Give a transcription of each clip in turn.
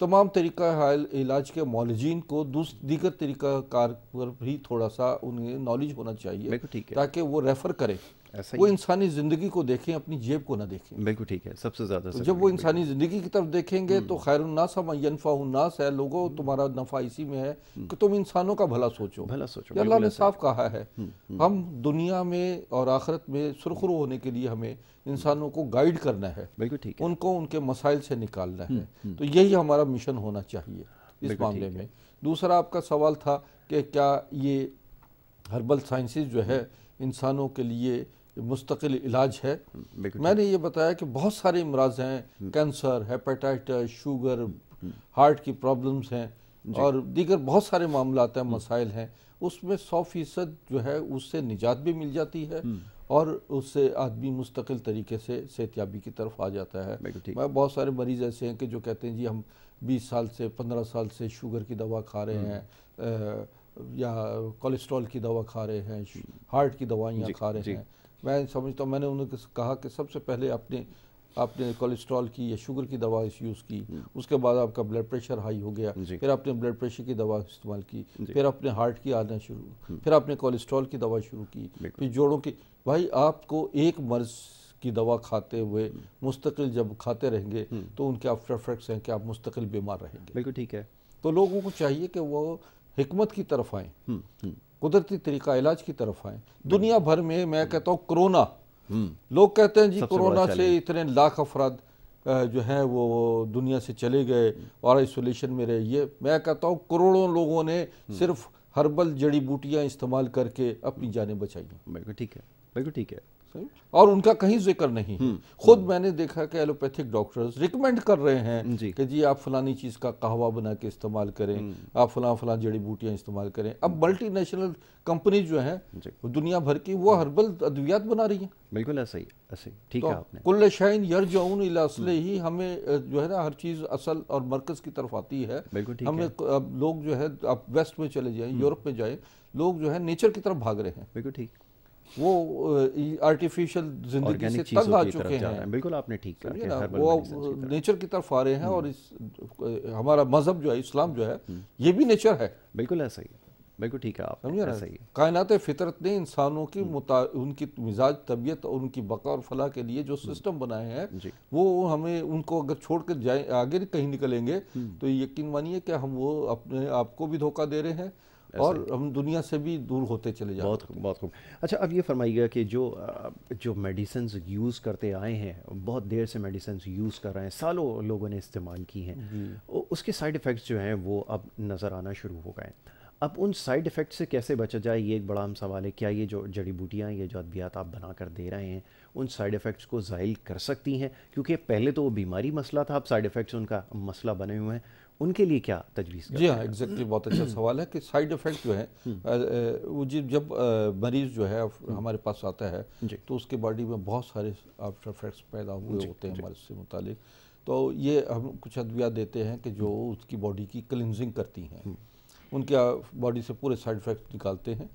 تمام طریقہ علاج کے معالجین کو دیگر طریقہ کار پر بھی تھوڑا سا انہیں نالج ہونا چاہیے بالکل ٹھیک ہے، تاکہ وہ ریفر کریں، ایسا وہ ہی انسانی زندگی کو دیکھیں، اپنی جیب کو نہ دیکھیں۔ بالکل ٹھیک ہے، سب سے زیادہ تو ضروری جب وہ ہے، انسانی زندگی کی طرف دیکھیں گے تو خیر الناس من ینفع الناس ہے، لوگوں تمہارا نفع اسی میں ہے کہ تم انسانوں کا بھلا سوچو۔ بھلا سوچو، یہ اللہ بالکل نے ایسا صاف کہا ہے، ہم دنیا میں اور آخرت میں سرخرو ہونے کے لیے ہمیں انسانوں کو گائیڈ کرنا ہے، بالکل ٹھیک ہے، ان کو ان کے مسائل سے نکالنا ہے، تو یہی ہمارا مشن ہونا چاہیے اس بالکل معاملے ٹھیک ہے۔ میں۔ دوسرا آپ کا سوال تھا کہ کیا یہ ہربل سائنسز جو ہے انسانوں کے لیے مستقل علاج ہے؟ بالکل میں نے یہ بتایا کہ بہت سارے امراض ہیں، کینسر، ہیپیٹائٹس، شوگر، ہارٹ کی پرابلمز ہیں اور دیگر بہت سارے معاملات ہیں، مسائل ہیں، اس میں 100% جو ہے اس سے نجات بھی مل جاتی ہے اور اس سے آدمی مستقل طریقے سے صحتیابی کی طرف آ جاتا ہے۔ بالکل ٹھیک، میں بہت سارے مریض ایسے ہیں کہ جو کہتے ہیں جی ہم 20 سال سے 15 سال سے شوگر کی دوا کھا رہے ہیں یا کولیسٹرول کی دوا کھا رہے ہیں، ہارٹ کی دوائیاں کھا رہے ہیں۔ میں سمجھتا ہوں، میں نے انہوں نے کہا کہ سب سے پہلے آپ نے کولیسٹرول کی یا شوگر کی دوا یوز کی، اس کے بعد آپ کا بلڈ پریشر ہائی ہو گیا، پھر آپ نے بلڈ پریشر کی دوا استعمال کی، پھر آپ نے ہارٹ کی آنا شروع، پھر آپ نے کولیسٹرول کی دوا شروع کی، پھر جوڑوں کی۔ بھائی آپ کو ایک مرض کی دوا کھاتے ہوئے مستقل جب کھاتے رہیں گے تو ان کے آفٹر افیکٹس ہیں کہ آپ مستقل بیمار رہیں گے۔ بالکل ٹھیک ہے، تو لوگوں کو چاہیے کہ وہ حکمت کی طرف آئیں، قدرتی طریقہ علاج کی طرف آئیں۔ دنیا بھر میں کہتا ہوں کرونا، لوگ کہتے ہیں جی کرونا سے اتنے لاکھ افراد جو ہیں وہ دنیا سے چلے گئے اور آئسولیشن میں رہے۔ یہ میں کہتا ہوں کروڑوں لوگوں نے صرف ہربل جڑی بوٹیاں استعمال کر کے اپنی جانیں بچائی ہیں، بالکل ٹھیک ہے، بالکل ٹھیک ہے، اور ان کا کہیں ذکر نہیں ہے۔ خود میں نے دیکھا کہ ایلوپیتھک ڈاکٹرز ریکمینڈ کر رہے ہیں کہ جی آپ فلانی چیز کا قہوہ بنا کے استعمال کریں، آپ فلاں جڑی بوٹیاں استعمال کریں۔ اب ملٹی نیشنل کمپنیز جو ہیں دنیا بھر کی وہ ہربل ادویات بنا رہی ہیں۔ بالکل ایسا ہی، ایسا ہی ٹھیک ہے آپ نے، کل شیء یرجعون الی اصلہ، ہمیں جو ہے نا ہر چیز اصل اور مرکز کی طرف آتی ہے۔ بالکل ٹھیک ہمیں اب لوگ جو ہے آپ ویسٹ میں چلے جائیں، یورپ میں جائیں، لوگ جو ہے نیچر کی طرف بھاگ رہے ہیں، بالکل ٹھیک، وہ آرٹیفیشل زندگی سے تنگ آ چکے ہیں۔ بالکل آپ نے ٹھیک کہا کہ ہربل وہ میڈیسنز کی طرف، نیچر کی طرف آ رہے ہیں، اور ہمارا مذہب جو ہے اسلام جو ہے یہ بھی نیچر ہے، بالکل ایسا ہی، بالکل ٹھیک ہے آپ نے، سمجھے نا؟ ایسا ہی، کائنات فطرت نے انسانوں کی ان کی مزاج طبیعت اور ان کی بقا اور فلاح کے لیے جو سسٹم بنائے ہیں وہ ہمیں ان کو اگر چھوڑ کر جائیں آگے کہیں نکلیں گے تو یقین مانیے کہ ہم وہ اپنے آپ کو بھی دھوکہ دے رہے ہیں اور ہم دنیا سے بھی دور ہوتے چلے جا رہے ہیں۔ بہت خوب۔ اچھا اب یہ فرمائیے گا کہ جو میڈیسنز یوز کرتے آئے ہیں، بہت دیر سے میڈیسنز یوز کر رہے ہیں، سالوں لوگوں نے استعمال کی ہیں، اس کے سائیڈ ایفیکٹس جو ہیں وہ اب نظر آنا شروع ہو گئے ہیں۔ اب ان سائیڈ ایفیکٹ سے کیسے بچا جائے، یہ ایک بڑا اہم سوال ہے۔ کیا یہ جو جڑی بوٹیاں، یہ جو ادویات آپ بنا کر دے رہے ہیں، ان سائیڈ ایفیکٹس کو زائل کر سکتی ہیں؟ کیونکہ پہلے تو وہ بیماری مسئلہ تھا، اب سائیڈ ایفیکٹس ان کا مسئلہ بنے ہوئے ہیں، ان کے لیے کیا تجویز کرتے ہیں؟ جی ہاں، ایگزیکٹلی، بہت اچھا سوال ہے کہ سائیڈ ایفیکٹ جو ہے وہ جب مریض جو ہے ہمارے پاس آتا ہے تو اس کے باڈی میں بہت سارے آفٹر ایفیکٹس پیدا ہوئے ہوتے ہیں مرض سے متعلق۔ تو یہ ہم کچھ ادویات دیتے ہیں کہ جو اس کی باڈی کی کلینزنگ کرتی ہیں، ان کے باڈی سے پورے سائیڈ ایفیکٹ نکالتے ہیں،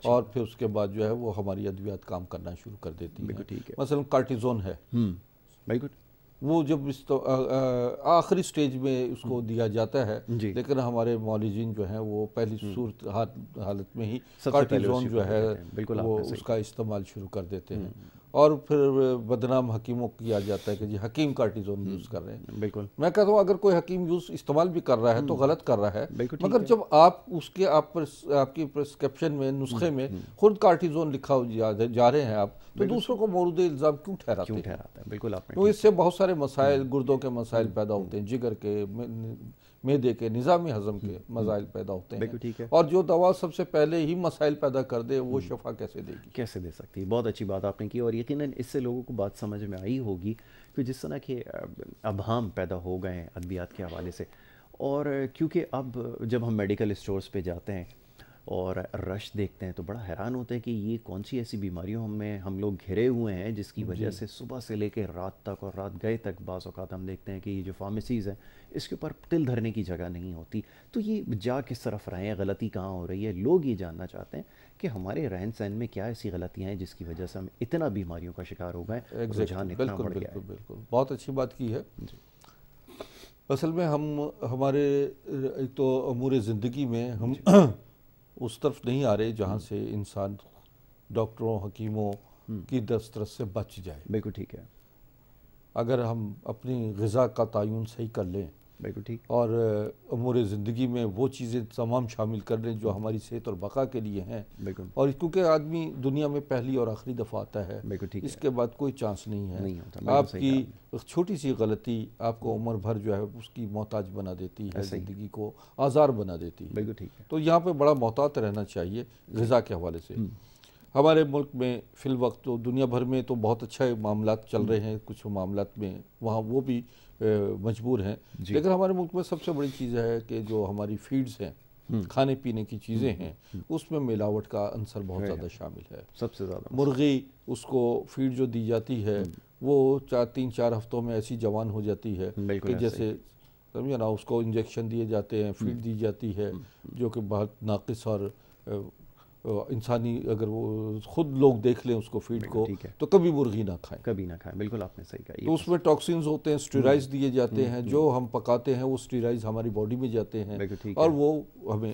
اور پھر اس کے بعد جو ہے وہ ہماری ادویات کام کرنا شروع کر دیتی ہیں۔ مثلا کارٹیزون ہے، بالکل، وہ جب آخری سٹیج میں اس کو دیا جاتا ہے، لیکن ہمارے معالجین جو ہیں وہ پہلی صورت حالت میں ہی کارٹیزون جو ہے وہ اس کا استعمال شروع کر دیتے ہیں، اور پھر بدنام حکیموں کو کیا جاتا ہے کہ جی حکیم کارٹیزون یوز کر رہے ہیں۔ بالکل، میں کہتا ہوں اگر کوئی حکیم استعمال بھی کر رہا ہے تو غلط کر رہا ہے، مگر جب آپ کی پرسکرپشن میں، نسخے میں خود کارٹیزون لکھا جا رہے ہیں آپ، تو دوسروں کو مورد الزام کیوں ٹھہراتے ہیں؟ بالکل آپ نے، تو اس سے بہت سارے مسائل، گردوں کے مسائل پیدا ہوتے ہیں، جگر کے، معدے کے، نظام ہضم کے مسائل پیدا ہوتے ہیں، اور جو دوا سب سے پہلے ہی مسائل پیدا کر دے وہ شفا کیسے دے گی؟ کیسے دے سکتی ہے؟ بہت اچھی بات آپ نے کی، اور یقیناً اس سے لوگوں کو بات سمجھ میں آئی ہوگی کہ جس طرح کے ابہام پیدا ہو گئے ہیں ادویات کے حوالے سے، اور کیونکہ اب جب ہم میڈیکل اسٹورز پہ جاتے ہیں اور رش دیکھتے ہیں تو بڑا حیران ہوتے ہیں کہ یہ کون سی ایسی بیماریوں میں ہم لوگ گھرے ہوئے ہیں جس کی وجہ سے صبح سے لے کے رات تک اور رات گئے تک بعض اوقات ہم دیکھتے ہیں کہ یہ جو فارمیسیز ہیں اس کے اوپر تل دھرنے کی جگہ نہیں ہوتی۔ تو یہ جا کس طرف رہے ہیں، غلطی کہاں ہو رہی ہے؟ لوگ یہ جاننا چاہتے ہیں کہ ہمارے رہن سہن میں کیا ایسی غلطیاں ہیں جس کی وجہ سے ہم اتنا بیماریوں کا شکار ہو گئے، رجحان اتنا بڑھ گیا ہے۔ بالکل، بہت اچھی بات کی ہے۔ اصل میں ہمارے ایک تو امور زندگی میں ہم اس طرف نہیں آ رہے جہاں سے انسان ڈاکٹروں حکیموں کی دسترس سے بچ جائے. بالکل ٹھیک ہے. اگر ہم اپنی غذا کا تعین صحیح کر لیں بالکل ٹھیک. اور امور زندگی میں وہ چیزیں تمام شامل کر لیں جو ہماری صحت اور بقا کے لیے ہیں. بالکل. اور کیونکہ آدمی دنیا میں پہلی اور آخری دفعہ آتا ہے, بالکل ٹھیک. اس کے بعد کوئی چانس نہیں ہے. نہیں ہوتا. آپ کی چھوٹی سی غلطی آپ کو عمر بھر جو ہے اس کی محتاج بنا دیتی ہے, زندگی کو آزار بنا دیتی ہے. بالکل ٹھیک ہے. تو یہاں پہ بڑا محتاط رہنا چاہیے غذا کے حوالے سے. ہمارے ملک میں فی الوقت تو دنیا بھر میں تو بہت اچھا معاملات چل رہے ہیں, کچھ معاملات میں وہاں وہ بھی مجبور ہیں, لیکن ہمارے ملک میں سب سے بڑی چیز ہے کہ جو ہماری فیڈز ہیں, کھانے پینے کی چیزیں ہیں, اس میں ملاوٹ کا عنصر بہت زیادہ شامل ہے. سب سے زیادہ مرغی, اس کو فیڈ جو دی جاتی ہے وہ 3-4 ہفتوں میں ایسی جوان ہو جاتی ہے کہ جیسے سمجھے نا, اس کو انجیکشن دیے جاتے ہیں, فیڈ دی جاتی ہے جو کہ بہت ناقص اور انسانی, اگر وہ خود لوگ دیکھ لیں اس کو فیڈ کو تو کبھی مرغی نہ کھائیں, کبھی نہ کھائیں. بالکل آپ نے صحیح کہا. تو اس میں ٹاکسنز ہوتے ہیں, اسٹیرائڈز دیے جاتے ہیں, جو ہم پکاتے ہیں وہ اسٹیرائڈز ہماری باڈی میں جاتے ہیں اور وہ ہمیں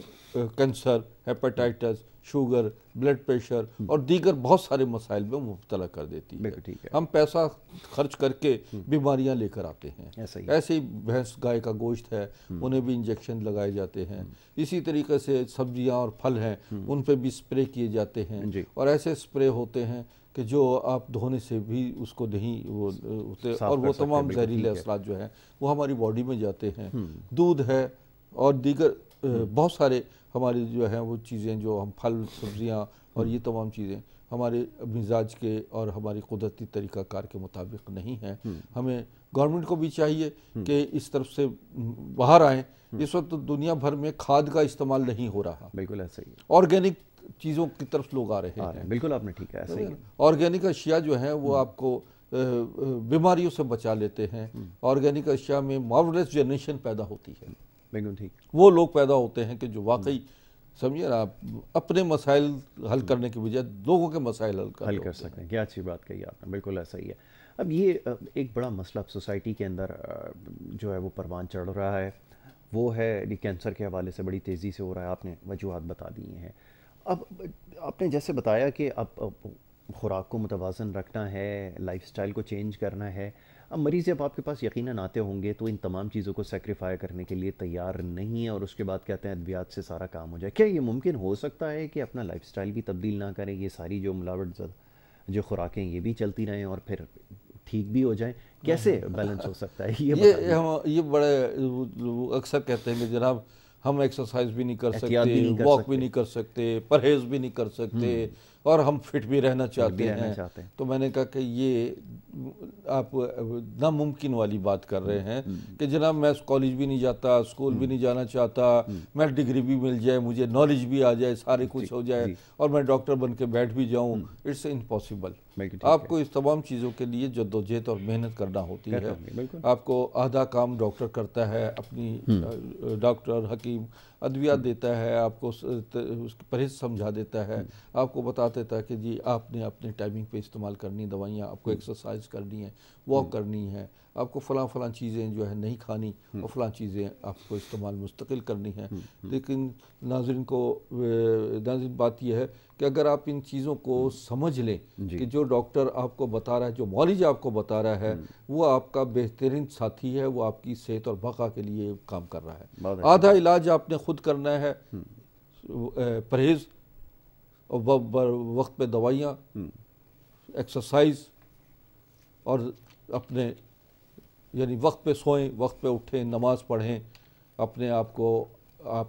cancer, hepatitis, sugar, blood pressure اور دیگر بہت سارے مسائل میں مبتلا کر دیتی ہے. ہم پیسہ خرچ کر کے بیماریاں لے کر آتے ہیں. ایسے ہی بھینس گائے کا گوشت ہے, انہیں بھی انجیکشن لگائے جاتے ہیں. اسی طریقے سے سبزیاں اور پھل ہیں, ان پہ بھی اسپرے کیے جاتے ہیں, اور ایسے اسپرے ہوتے ہیں کہ جو آپ دھونے سے بھی اس کو نہیں وہ ہوتے, اور وہ تمام زہریلے اثرات جو ہیں وہ ہماری باڈی میں جاتے ہیں. دودھ ہے اور دیگر بہت سارے ہماری جو ہیں وہ چیزیں, جو ہم پھل سبزیاں اور یہ تمام چیزیں ہمارے مزاج کے اور ہماری قدرتی طریقہ کار کے مطابق نہیں ہیں. ہمیں گورنمنٹ کو بھی چاہیے کہ اس طرف سے باہر آئیں. اس وقت دنیا بھر میں کھاد کا استعمال نہیں ہو رہا. بالکل ایسا ہی. آرگینک چیزوں کی طرف لوگ آ رہے ہیں. بالکل آپ نے ٹھیک ہے, ایسا ہی. آرگینک اشیاء جو ہیں وہ آپ کو بیماریوں سے بچا لیتے ہیں. آرگینک اشیاء میں مارولس جنریشن پیدا ہوتی ہے. بالکل ٹھیک. وہ لوگ پیدا ہوتے ہیں کہ جو واقعی سمجھیے نا, آپ اپنے مسائل حل کرنے کے بجائے لوگوں کے مسائل حل کر سکتے ہیں. کیا اچھی بات کہی آپ نے. بالکل ایسا ہی ہے. اب یہ ایک بڑا مسئلہ سوسائٹی کے اندر جو ہے وہ پروان چڑھ رہا ہے, وہ ہے کینسر کے حوالے سے بڑی تیزی سے ہو رہا ہے. آپ نے وجوہات بتا دی ہیں. اب آپ نے جیسے بتایا کہ اب خوراک کو متوازن رکھنا ہے, لائف سٹائل کو چینج کرنا ہے. اب مریض جب آپ کے پاس یقیناً آتے ہوں گے تو ان تمام چیزوں کو سیکریفائی کرنے کے لیے تیار نہیں ہے, اور اس کے بعد کہتے ہیں ادویات سے سارا کام ہو جائے. کیا یہ ممکن ہو سکتا ہے کہ اپنا لائف سٹائل بھی تبدیل نہ کریں, یہ ساری جو ملاوٹ زد جو خوراکیں یہ بھی چلتی رہیں اور پھر ٹھیک بھی ہو جائیں؟ کیسے بیلنس ہو سکتا ہے یہ بڑے اکثر کہتے ہیں کہ جناب ہم ایکسرسائز بھی نہیں کر سکتے, واک بھی نہیں کر سکتے, پرہیز بھی نہیں کر سکتے, اور ہم فٹ بھی رہنا چاہتے ہیں. تو میں نے کہا کہ یہ آپ ناممکن والی بات کر رہے ہیں کہ جناب میں کالج بھی نہیں جاتا, اسکول بھی نہیں جانا چاہتا, میں ڈگری بھی مل جائے, مجھے نالج بھی آ جائے, سارے کچھ ہو جائے اور میں ڈاکٹر بن کے بیٹھ بھی جاؤں. It's impossible. آپ کو اس تمام چیزوں کے لیے جدوجہد اور محنت کرنا ہوتی ہے. آپ کو آدھا کام ڈاکٹر کرتا ہے, اپنی ڈاکٹر حکیم ادویات دیتا ہے, آپ کو اس کی پرہیز سمجھا دیتا ہے, آپ کو بتا دیتا ہے کہ جی آپ نے اپنے ٹائمنگ پہ استعمال کرنی دوائیاں, آپ کو ایکسرسائز کرنی ہے, واک کرنی ہے, آپ کو فلاں چیزیں جو ہے نہیں کھانی, اور فلاں چیزیں آپ کو استعمال مستقل کرنی ہے. لیکن ناظرین بات یہ ہے کہ اگر آپ ان چیزوں کو سمجھ لیں کہ جو ڈاکٹر آپ کو بتا رہا ہے, جو معالج آپ کو بتا رہا ہے, وہ آپ کا بہترین ساتھی ہے, وہ آپ کی صحت اور بقا کے لیے کام کر رہا ہے. آدھا علاج آپ نے خود کرنا ہے, پرہیز, وقت پہ دوائیاں, ایکسرسائز, اور اپنے یعنی وقت پہ سوئیں, وقت پہ اٹھیں, نماز پڑھیں, اپنے آپ کو آپ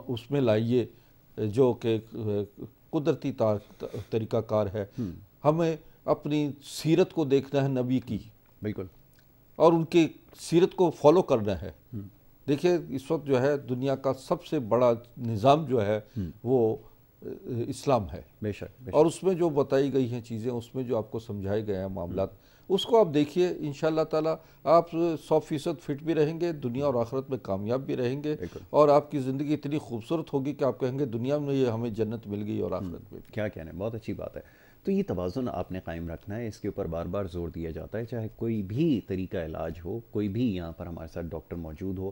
اس میں لائیے جو کہ قدرتی طریقہ کار ہے. ہمیں اپنی سیرت کو دیکھنا ہے نبی کی, بالکل, اور ان کی سیرت کو فالو کرنا ہے. دیکھیں اس وقت جو ہے دنیا کا سب سے بڑا نظام جو ہے وہ اسلام ہے, بے شک, اور اس میں جو بتائی گئی ہیں چیزیں, اس میں جو آپ کو سمجھائے گئے ہیں معاملات, اس کو آپ دیکھیے. انشاءاللہ تعالیٰ آپ 100% فٹ بھی رہیں گے, دنیا اور آخرت میں کامیاب بھی رہیں گے, اور آپ کی زندگی اتنی خوبصورت ہوگی کہ آپ کہیں گے دنیا میں یہ ہمیں جنت مل گئی اور آخرت میں. کیا کہنا ہے, بہت اچھی بات ہے. تو یہ توازن آپ نے قائم رکھنا ہے، اس کے اوپر بار بار زور دیا جاتا ہے، چاہے کوئی بھی طریقہ علاج ہو، کوئی بھی یہاں پر ہمارے ساتھ ڈاکٹر موجود ہو،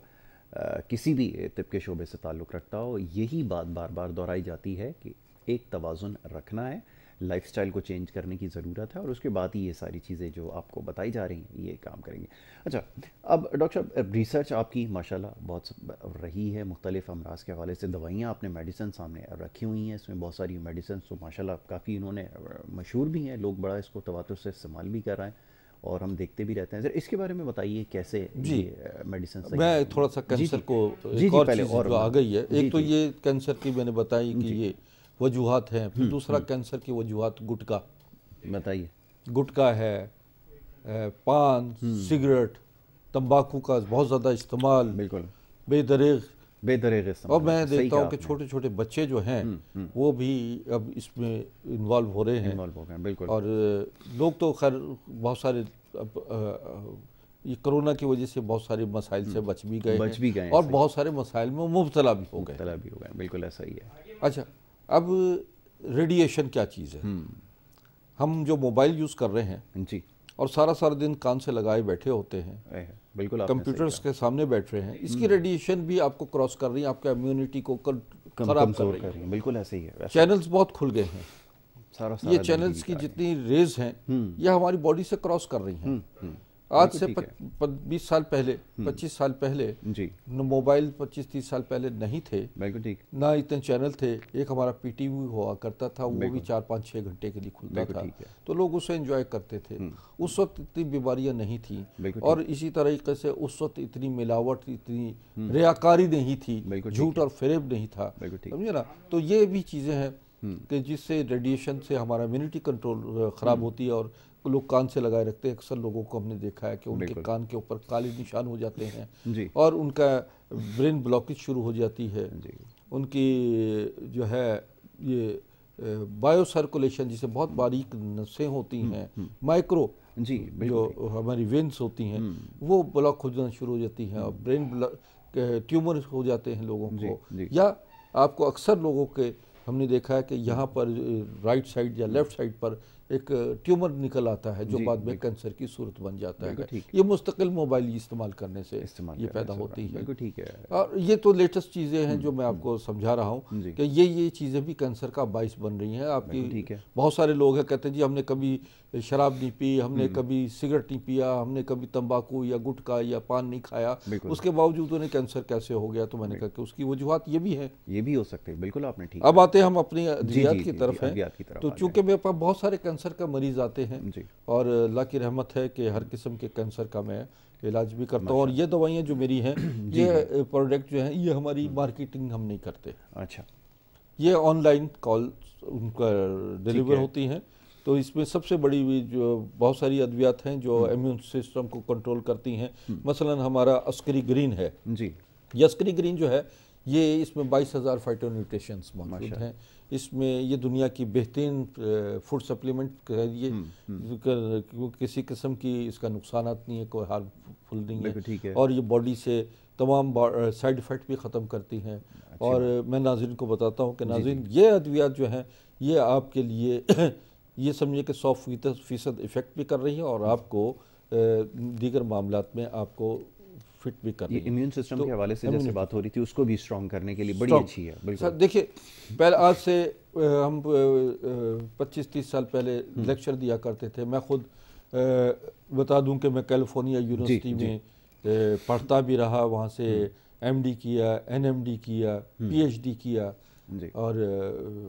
کسی بھی طب کے شعبے سے تعلق رکھتا ہو، یہی بات بار بار دہرائی جاتی ہے کہ ایک توازن رکھنا ہے، لائف سٹائل کو چینج کرنے کی ضرورت ہے، اور اس کے بعد ہی یہ ساری چیزیں جو آپ کو بتائی جا رہی ہیں یہ کام کریں گے۔ اچھا، اب ڈاکٹر صاحب ریسرچ آپ کی ماشاءاللہ بہت رہی ہے، مختلف امراض کے حوالے سے دوائیاں آپ نے میڈیسن سامنے رکھی ہوئی ہیں، اس میں بہت ساری میڈیسنس تو ماشاءاللہ کافی انہوں نے مشہور بھی ہیں، لوگ بڑا اس کو تواتر سے استعمال بھی کر رہے ہیں اور ہم دیکھتے بھی رہتے ہیں۔ ذرا اس کے بارے میں بتائیے کیسے یہ میڈیسن میں تھوڑا سا کینسر کو ایک اور چیز جو آ گئی ہے، ایک تو یہ کینسر کی میں نے بتائی کہ یہ وجوہات ہیں، پھر دوسرا کینسر کی وجوہات گٹکا، بتائیے۔ گٹکا ہے، پان، سگریٹ، تمباکو کا بہت زیادہ استعمال، بالکل بے دریغ استعمال، اور میں دیکھتا ہوں کہ چھوٹے چھوٹے بچے جو ہیں وہ بھی اب اس میں انوالو ہو رہے ہیں، بالکل، اور لوگ تو خیر بہت سارے اب یہ کرونا کی وجہ سے بہت سارے مسائل سے بچ بھی گئے ہیں اور بہت سارے مسائل میں مبتلا بھی ہو گئے، بالکل ایسا ہی ہے۔ اچھا، اب ریڈیشن کیا چیز ہے؟ ہم جو موبائل یوز کر رہے ہیں جی، اور سارا دن کان سے لگائے بیٹھے ہوتے ہیں، بالکل کمپیوٹرز کے سامنے بیٹھ رہے ہیں، اس کی ریڈیشن بھی آپ کو کراس کر رہی ہے، آپ کے امیونٹی کو خراب کر رہی ہے، بالکل ایسے ہی ہے۔ چینلز بہت کھل گئے ہیں، یہ چینلز کی جتنی ریز ہیں یہ ہماری باڈی سے کراس کر رہی ہیں۔ آج سے 20 سال پہلے، 25 سال پہلے جی، موبائل 25-30 سال پہلے نہیں تھے، بالکل ٹھیک، نہ اتنے چینل تھے، ایک ہمارا پی ٹی وی ہوا کرتا تھا، وہ بھی 4-5-6 گھنٹے کے لیے کھلتا تھا، تو لوگ اسے انجوائے کرتے تھے، اس وقت اتنی بیماریاں نہیں تھیں، اور اسی طریقے سے اس وقت اتنی ملاوٹ، اتنی ریاکاری نہیں تھی، جھوٹ اور فریب نہیں تھا، سمجھے نا؟ تو یہ بھی چیزیں ہیں کہ جس سے ریڈیشن سے ہمارا امیونٹی کنٹرول خراب ہوتی ہے، اور لوگ کان سے لگائے رکھتے ہیں، اکثر لوگوں کو ہم نے دیکھا ہے کہ ان کے کان کے اوپر کالے نشان ہو جاتے ہیں اور ان کا برین بلاکیج شروع ہو جاتی ہے، ان کی جو ہے یہ بائیو سرکولیشن جسے بہت باریک نسیں ہوتی ہیں، مائکرو جو ہماری وینز ہوتی ہیں وہ بلاک ہو جانا شروع ہو جاتی ہیں، اور برین ٹیومر ہو جاتے ہیں لوگوں کو، یا آپ کو اکثر لوگوں کے ہم نے دیکھا ہے کہ یہاں پر رائٹ سائڈ یا لیفٹ سائڈ پر ایک ٹیومر نکل آتا ہے جو بعد میں کینسر کی صورت بن جاتا ہے، یہ مستقل موبائل استعمال کرنے سے یہ پیدا ہوتی ہے، اور یہ تو لیٹسٹ چیزیں ہیں جو میں آپ کو سمجھا رہا ہوں کہ یہ چیزیں بھی کینسر کا باعث بن رہی ہیں۔ آپ کی بہت سارے لوگ ہیں کہتے ہیں جی ہم نے کبھی شراب نہیں پی، ہم نے کبھی سگریٹ نہیں پیا، ہم نے کبھی تمباکو یا گٹکا یا پان نہیں کھایا، اس کے باوجود انہیں کینسر کیسے ہو گیا؟ تو میں نے کہا کہ اس کی وجوہات یہ بھی ہیں، یہ بھی ہو سکتے ہیں، بالکل آپ نے ٹھیک۔ اب آتے ہیں ہم اپنی ادویات کی طرف ہیں، تو چونکہ میرے پاس بہت سارے کینسر کا مریض آتے ہیں اور اللہ کی رحمت ہے کہ ہر قسم کے کینسر کا میں علاج بھی کرتا ہوں، اور یہ دوائیاں جو میری ہیں، یہ پروڈکٹ جو ہیں، یہ ہماری مارکیٹنگ ہم نہیں کرتے، اچھا، یہ آن لائن کال ان کا ڈیلیور ہوتی ہیں۔ تو اس میں سب سے بڑی جو بہت ساری ادویات ہیں جو امیون سسٹم کو کنٹرول کرتی ہیں، مثلا ہمارا عسکری گرین ہے، یہ عسکری گرین جو ہے یہ اس میں 22,000 فائٹو نیوٹریشنز موجود ہیں، اس میں یہ دنیا کی بہترین فوڈ سپلیمنٹ کہہ دیے، کسی قسم کی اس کا نقصانات نہیں ہے، کوئی ہارمفل نہیں ہے، اور یہ باڈی سے تمام سائیڈ ایفیکٹ بھی ختم کرتی ہیں۔ اور میں ناظرین کو بتاتا ہوں کہ ناظرین یہ ادویات جو ہیں یہ آپ کے لیے یہ سمجھے کہ 100% ایفیکٹ بھی کر رہی ہیں اور آپ کو دیگر معاملات میں آپ کو فٹ بھی کر رہی ہے۔ یہ امیون سسٹم کے حوالے سے جیسے بات ہو رہی تھی اس کو بھی اسٹرانگ کرنے کے لیے بڑی اچھی ہے، بالکل۔ دیکھیے پہلے آج سے ہم 25-30 سال پہلے لیکچر دیا کرتے تھے، میں خود بتا دوں کہ میں کیلیفورنیا یونیورسٹی میں پڑھتا بھی رہا، وہاں سے ایم ڈی کیا، این ایم ڈی کیا، پی ایچ ڈی کیا، اور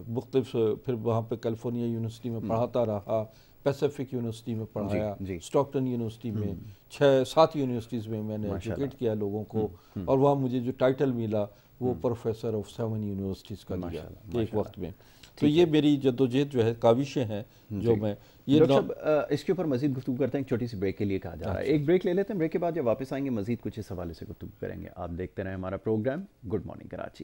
مختلف پھر وہاں پہ کیلیفورنیا یونیورسٹی میں پڑھاتا رہا، پیسیفک یونیورسٹی میں پڑھایا، اسٹاکٹن یونیورسٹی میں، 6-7 یونیورسٹیز میں نے ایجوکیٹ کیا لوگوں کو، اور وہاں مجھے جو ٹائٹل ملا وہ پروفیسر آف 7 یونیورسٹیز کا دیا ایک وقت میں۔ تو یہ میری جدوجہد جو ہے کاوشیں ہیں جو میں اس کے اوپر مزید گفتگو کرتے ہیں، ایک چھوٹی سی بریک کے لیے کہا جا رہا ہے، ایک بریک لے لیتے ہیں، بریک کے بعد جب واپس آئیں گے مزید کچھ اس حوالے سے گفتگو کریں گے۔ آپ دیکھتے رہیں ہمارا پروگرام گڈ مارننگ کراچی۔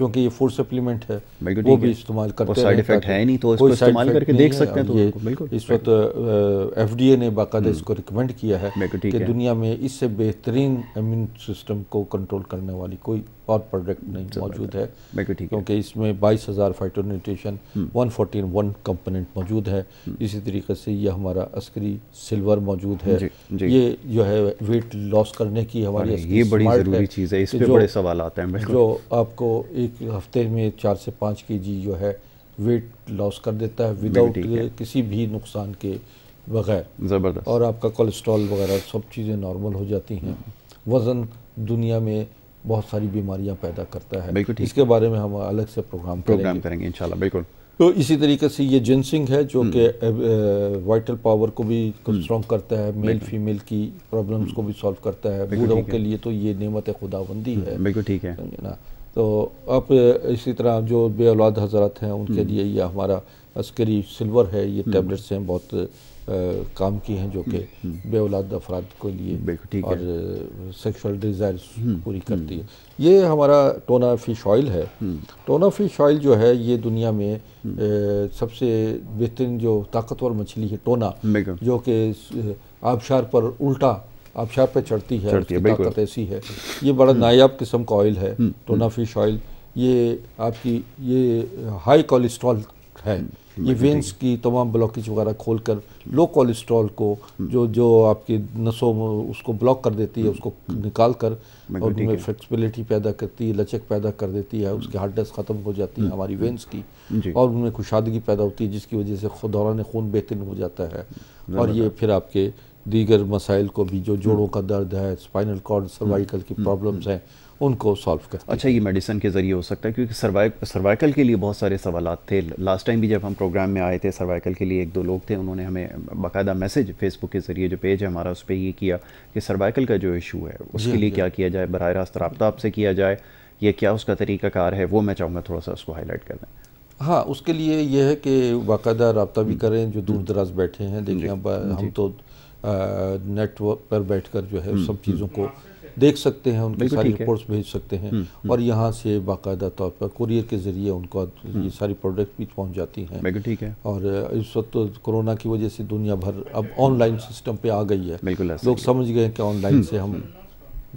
کیونکہ یہ فوڈ سپلیمنٹ ہے بالکل وہ ٹھیک بھی ہے، استعمال کرتے کوئی سائیڈ ایفیکٹ ہے نہیں تو اس کو کوئی سائیڈ استعمال کر کے ایفیکٹ دیکھ نہیں ہے، سکتے ہیں تو یہ بالکل اس وقت ایف ڈی اے نے باقاعدہ اس کو ریکمینڈ کیا ہے بالکل ٹھیک کہ ہے، دنیا میں اس سے بہترین امیون سسٹم کو کنٹرول کرنے والی کوئی اور پروڈکٹ نہیں موجود ہے، بالکل ٹھیک ہے، کیونکہ اس میں 22,000 فائٹو نیوٹریشن 114 کمپوننٹ موجود ہے۔ اسی طریقے سے یہ ہمارا عسکری سلور موجود ہے، جی جی، یہ جو ہے ویٹ لاس کرنے کی ہماری یہ بڑی ضروری چیز ہے، اس پہ بڑے سوالات ہیں، بالکل جو آپ کو ایک ہفتے میں 4 سے 5 kg جو ہے ویٹ لاس کر دیتا ہے وداؤٹ کسی بھی نقصان کے بغیر، زبردست، اور آپ کا کولیسٹرول وغیرہ سب چیزیں نارمل ہو جاتی ہیں۔ وزن دنیا میں بہت ساری بیماریاں پیدا کرتا ہے، بالکل ٹھیک، اس کے بارے میں ہم الگ سے پروگرام کریں گے انشاءاللہ، بالکل۔ تو اسی طریقے سے یہ جنسنگ ہے جو کہ وائٹل پاور کو بھی اسٹرانگ کرتا ہے، میل فیمیل کی پرابلمز کو بھی سالو کرتا ہے، بوڑھوں کے لیے تو یہ نعمت خداوندی ہے، بالکل ٹھیک ہے، سمجھے نا۔ تو اب اسی طرح جو بے اولاد حضرات ہیں ان کے لیے یہ ہمارا عسکری سلور ہے، یہ ٹیبلٹس ہیں بہت کام کی ہیں جو کہ بے اولاد افراد کے لیے اور سیکشول ڈیزائرز پوری کرتی ہے۔ یہ ہمارا ٹونا فش آئل ہے، ٹونا فش آئل جو ہے یہ دنیا میں سب سے بہترین جو طاقتور مچھلی ہے ٹونا، جو کہ آبشار پر الٹا آبشار پہ چڑھتی ہے، اس کی طاقت ایسی ہے، یہ بڑا نایاب قسم کا آئل ہے ٹونا فش آئل۔ یہ آپ کی یہ ہائی کولیسٹرول ہے، یہ وینز کی تمام بلاکیج وغیرہ کھول کر لو کولیسٹرول کو جو آپ کی نسوں میں اس کو بلاک کر دیتی ہے، اس کو نکال کر اور ان میں فلیکسیبلٹی پیدا کرتی ہے، لچک پیدا کر دیتی ہے، اس کی ہارڈنس ختم ہو جاتی ہے ہماری وینز کی، اور ان میں کشادگی پیدا ہوتی ہے جس کی وجہ سے دوران خون بہترین ہو جاتا ہے، اور یہ پھر آپ کے دیگر مسائل کو بھی جو جوڑوں کا درد ہے، اسپائنل کارڈ سروائیکل کی پرابلمز ہیں ان کو سالو کرتی ہے۔ اچھا، یہ میڈیسن کے ذریعے ہو سکتا ہے کیونکہ سروائیکل کے لیے بہت سارے سوالات تھے، لاسٹ ٹائم بھی جب ہم پروگرام میں آئے تھے سروائیکل کے لیے 1-2 لوگ تھے، انہوں نے ہمیں باقاعدہ میسج فیس بک کے ذریعے جو پیج ہے ہمارا اس پہ یہ کیا کہ سروائیکل کا جو ایشو ہے اس کے لیے کیا کیا جائے، براہ راست رابطہ آپ سے کیا جائے، یہ کیا اس کا طریقہ کار ہے، وہ میں چاہوں گا تھوڑا سا اس کو ہائی لائٹ کر دیں۔ ہاں، اس کے لیے یہ ہے کہ باقاعدہ رابطہ بھی کریں جو دور دراز بیٹھے ہیں، دیکھیں اب ہم تو نیٹ ورک پر بیٹھ کر جو ہے سب چیزوں کو دیکھ سکتے ہیں، ان کی ساری رپورٹس بھیج سکتے ہیں، اور یہاں سے باقاعدہ طور پر کوریئر کے ذریعے ان کو یہ ساری پروڈکٹ بھی پہنچ جاتی ہیں۔ بالکل ٹھیک ہے، اور اس وقت تو کورونا کی وجہ سے دنیا بھر اب آن لائن سسٹم پہ آ گئی ہے، بالکل لوگ سمجھ گئے کہ آن لائن سے ہم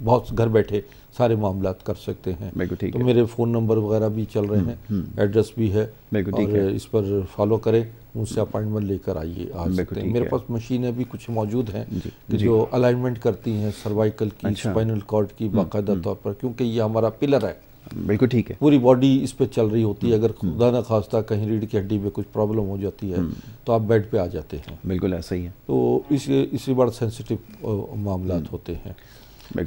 بہت گھر بیٹھے سارے معاملات کر سکتے ہیں۔ تو میرے فون نمبر وغیرہ بھی چل رہے ہیں، ایڈریس بھی ہے، اور اس پر فالو کریں، مجھ سے اپائنٹمنٹ لے کر آئیے، آ سکتے ہیں۔ میرے پاس مشینیں بھی کچھ موجود ہیں کہ جو الائنمنٹ کرتی ہیں سروائیکل کی، اسپائنل کارڈ کی باقاعدہ طور پر، کیونکہ یہ ہمارا پلر ہے، بالکل ٹھیک ہے، پوری باڈی اس پہ چل رہی ہوتی ہے، اگر خدا نہ خواستہ کہیں ریڑھ کی ہڈی میں کچھ پرابلم ہو جاتی ہے تو آپ بیڈ پہ آ جاتے ہیں۔ بالکل ایسا ہی ہے، تو اسی بڑا سینسیٹیو معاملات ہوتے ہیں۔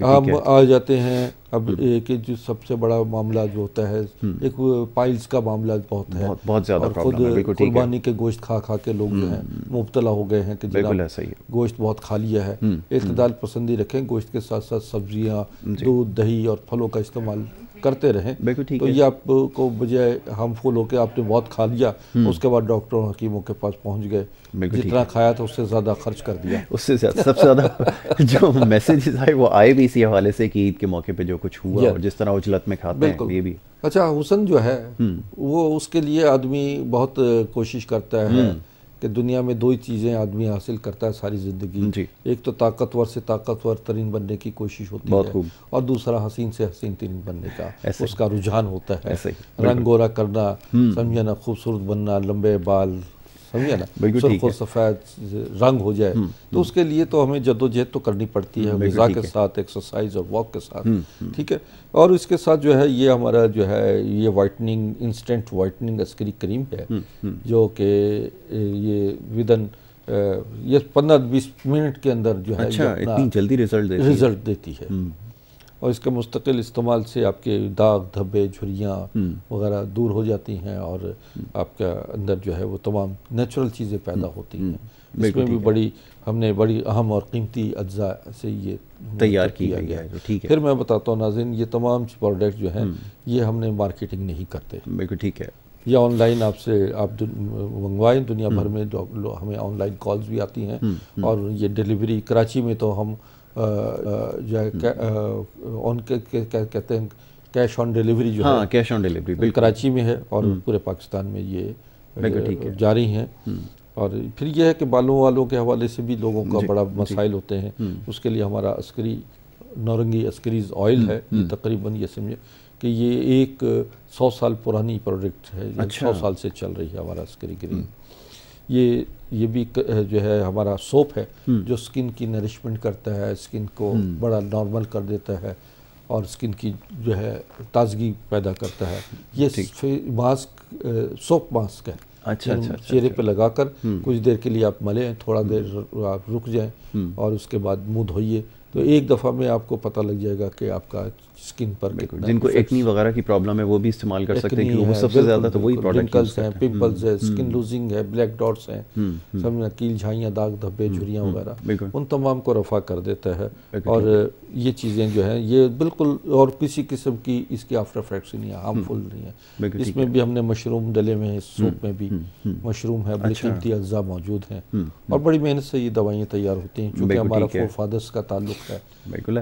ہم آ جاتے ہیں اب ایک جو سب سے بڑا معاملہ جو ہوتا ہے، ایک پائلز کا معاملہ بہت ہے، بہت زیادہ اور خود قربانی کے گوشت کھا کھا کے لوگ جو ہیں مبتلا ہو گئے ہیں کہ جناب گوشت بہت کھا لیا ہے۔ اعتدال پسندی رکھیں، گوشت کے ساتھ ساتھ سبزیاں، دودھ، دہی اور پھلوں کا استعمال کرتے رہیں، تو یہ آپ کو بجائے ہارم فل ہو کے آپ نے بہت کھا لیا، اس کے بعد ڈاکٹروں حکیموں کے پاس پہنچ گئے، جتنا کھایا تھا اس سے زیادہ خرچ کر دیا، اس سے زیادہ سب سے زیادہ جو میسیجز آئے وہ آئے بھی اسی حوالے سے کہ عید کے موقع پہ جو کچھ ہوا اور جس طرح اجلت میں کھاتے ہیں یہ بھی۔ اچھا، حسن جو ہے وہ اس کے لیے آدمی بہت کوشش کرتا ہے کہ دنیا میں 2 ہی چیزیں آدمی حاصل کرتا ہے ساری زندگی، ایک تو طاقتور سے طاقتور ترین بننے کی کوشش ہوتی ہے، اور دوسرا حسین سے حسین ترین بننے کا اس کا رجحان ہوتا ہے، رنگ گورا کرنا، سمجھے نا، خوبصورت بننا، لمبے بال، سمجھے نا، سرخ و سفید رنگ ہو جائے، تو اس کے لیے تو ہمیں جدوجہد تو کرنی پڑتی ہے، غذا کے ساتھ، ایکسرسائز اور واک کے ساتھ، ٹھیک ہے۔ اور اس کے ساتھ جو ہے یہ ہمارا جو ہے یہ وائٹننگ، انسٹنٹ وائٹننگ عسکری کریم ہے، جو کہ یہ ودن یہ 15-20 منٹ کے اندر جو ہے اتنی جلدی رزلٹ دیتی ہے، اور اس کے مستقل استعمال سے آپ کے داغ، دھبے، جھریاں وغیرہ دور ہو جاتی ہیں، اور آپ کا اندر جو ہے وہ تمام نیچرل چیزیں پیدا ہوتی ہیں۔ اس میں بھی ہم نے بڑی اہم اور قیمتی اجزاء سے یہ تیار کیا گیا ہے۔ پھر میں بتاتا ہوں ناظرین، یہ تمام پروڈکٹ جو ہیں یہ ہم نے مارکیٹنگ نہیں کرتے، بالکل ٹھیک ہے، یہ آن لائن آپ منگوائیں، دنیا بھر میں ہمیں آن لائن کالز بھی آتی ہیں، اور یہ ڈیلیوری کراچی میں تو ہم جو ہے ان کے کہتے ہیں کیش آن ڈیلیوری جو ہاں ہے کیش آن ڈیلیوری بالکل کراچی میں ہے اور پورے پاکستان میں یہ جاری ہیں. اور پھر یہ ہے کہ بالوں والوں کے حوالے سے بھی لوگوں کا بڑا مسائل ہوتے ہیں. اس کے لیے ہمارا عسکری نورنگی عسکریز آئل ہے، یہ تقریباً یہ سمجھے کہ یہ ایک 100 سال پرانی پروڈکٹ ہے، 100 سال سے چل رہی ہے ہمارا عسکری گرین. یہ بھی جو ہے ہمارا سوپ ہے جو اسکن کی نرشمنٹ کرتا ہے، اسکن کو بڑا نارمل کر دیتا ہے اور اسکن کی جو ہے تازگی پیدا کرتا ہے. یہ ماسک سوپ ماسک ہے، چہرے پہ لگا کر کچھ دیر کے لیے آپ ملیں، تھوڑا دیر آپ رک جائیں اور اس کے بعد منہ دھوئیے تو ایک دفعہ میں آپ کو پتہ لگ جائے گا کہ آپ کا اسکن پر کتنا. جن کو ایکنی وغیرہ کی پرابلم ہے وہ بھی استعمال کر سکتے ہیں کیونکہ وہ سب سے زیادہ تو وہی پروڈکٹ رنکلز ہیں، پمپلز ہیں، اسکن لوزنگ ہے، بلیک ڈاٹس ہیں، سمجھنا کیل جھائیاں، داغ دھبے، جھریاں وغیرہ، ان تمام کو رفع کر دیتا ہے. اور یہ چیزیں جو ہیں یہ بالکل اور کسی قسم کی اس کی آفٹر افیکٹس نہیں ہیں، ہارمفل نہیں ہیں. اس میں بھی ہم نے مشروم ڈلے ہوئے ہیں، اس سوپ میں بھی مشروم ہے، بڑی قیمتی اجزاء موجود ہیں اور بڑی محنت سے یہ دوائیں تیار ہوتی ہیں چونکہ ہمارا فور فادرس کا تعلق ہے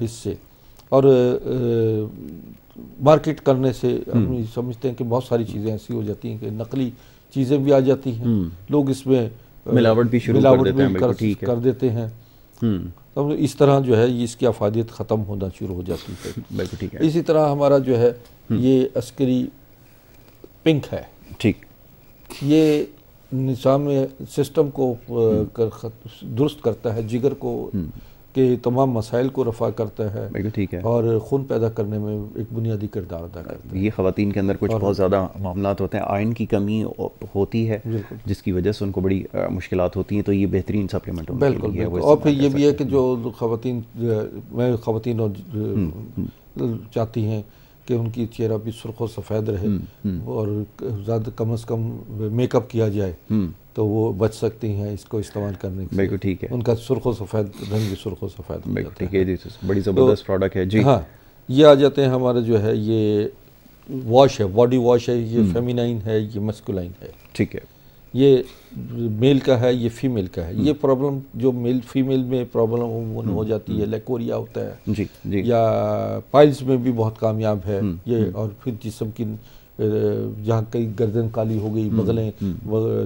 اس سے. اور مارکیٹ کرنے سے ہم سمجھتے ہیں کہ بہت ساری چیزیں ایسی ہو جاتی ہیں کہ نقلی چیزیں بھی آ جاتی ہیں، لوگ اس میں ملاوٹ بھی کر دیتے ہیں. اس طرح جو ہے اس کی افادیت ختم ہونا شروع ہو جاتی ہے. اسی طرح ہمارا جو ہے یہ عسکری پنک ہے، ٹھیک، یہ نظام سسٹم کو درست کرتا ہے، جگر کو کہ تمام مسائل کو رفع کرتا ہے اور خون پیدا کرنے میں ایک بنیادی کردار ادا کرتا ہے. یہ خواتین کے اندر کچھ بہت زیادہ معاملات ہوتے ہیں، آئرن کی کمی ہوتی ہے جس کی وجہ سے ان کو بڑی مشکلات ہوتی ہیں، تو یہ بہترین سپلیمنٹ ہے. بالکل. اور پھر یہ بھی ہے کہ جو خواتین چاہتی ہیں کہ ان کی چہرہ بھی سرخ و سفید رہے اور زیادہ کم از کم میک اپ کیا جائے تو وہ بچ سکتی ہیں اس کو استعمال کرنے سے. بالکل ٹھیک ہے. ان کا سرخ و سفید رنگ بھی سرخ و سفید ہو جاتا ہے. بڑی زبردست پروڈکٹ ہے جی. ہاں یہ آ جاتے ہیں ہمارے جو ہے یہ واش ہے، باڈی واش ہے، یہ فیمینائن ہے، یہ مسکولائن ہے. ٹھیک ہے. یہ میل کا ہے، یہ فیمیل کا ہے. یہ پرابلم جو میل فیمیل میں پرابلم ہو جاتی ہے، لیکوریا ہوتا ہے یا پائلز میں بھی بہت کامیاب ہے یہ. اور پھر جسم کی جہاں کئی گردن کالی ہو گئی، بغلیں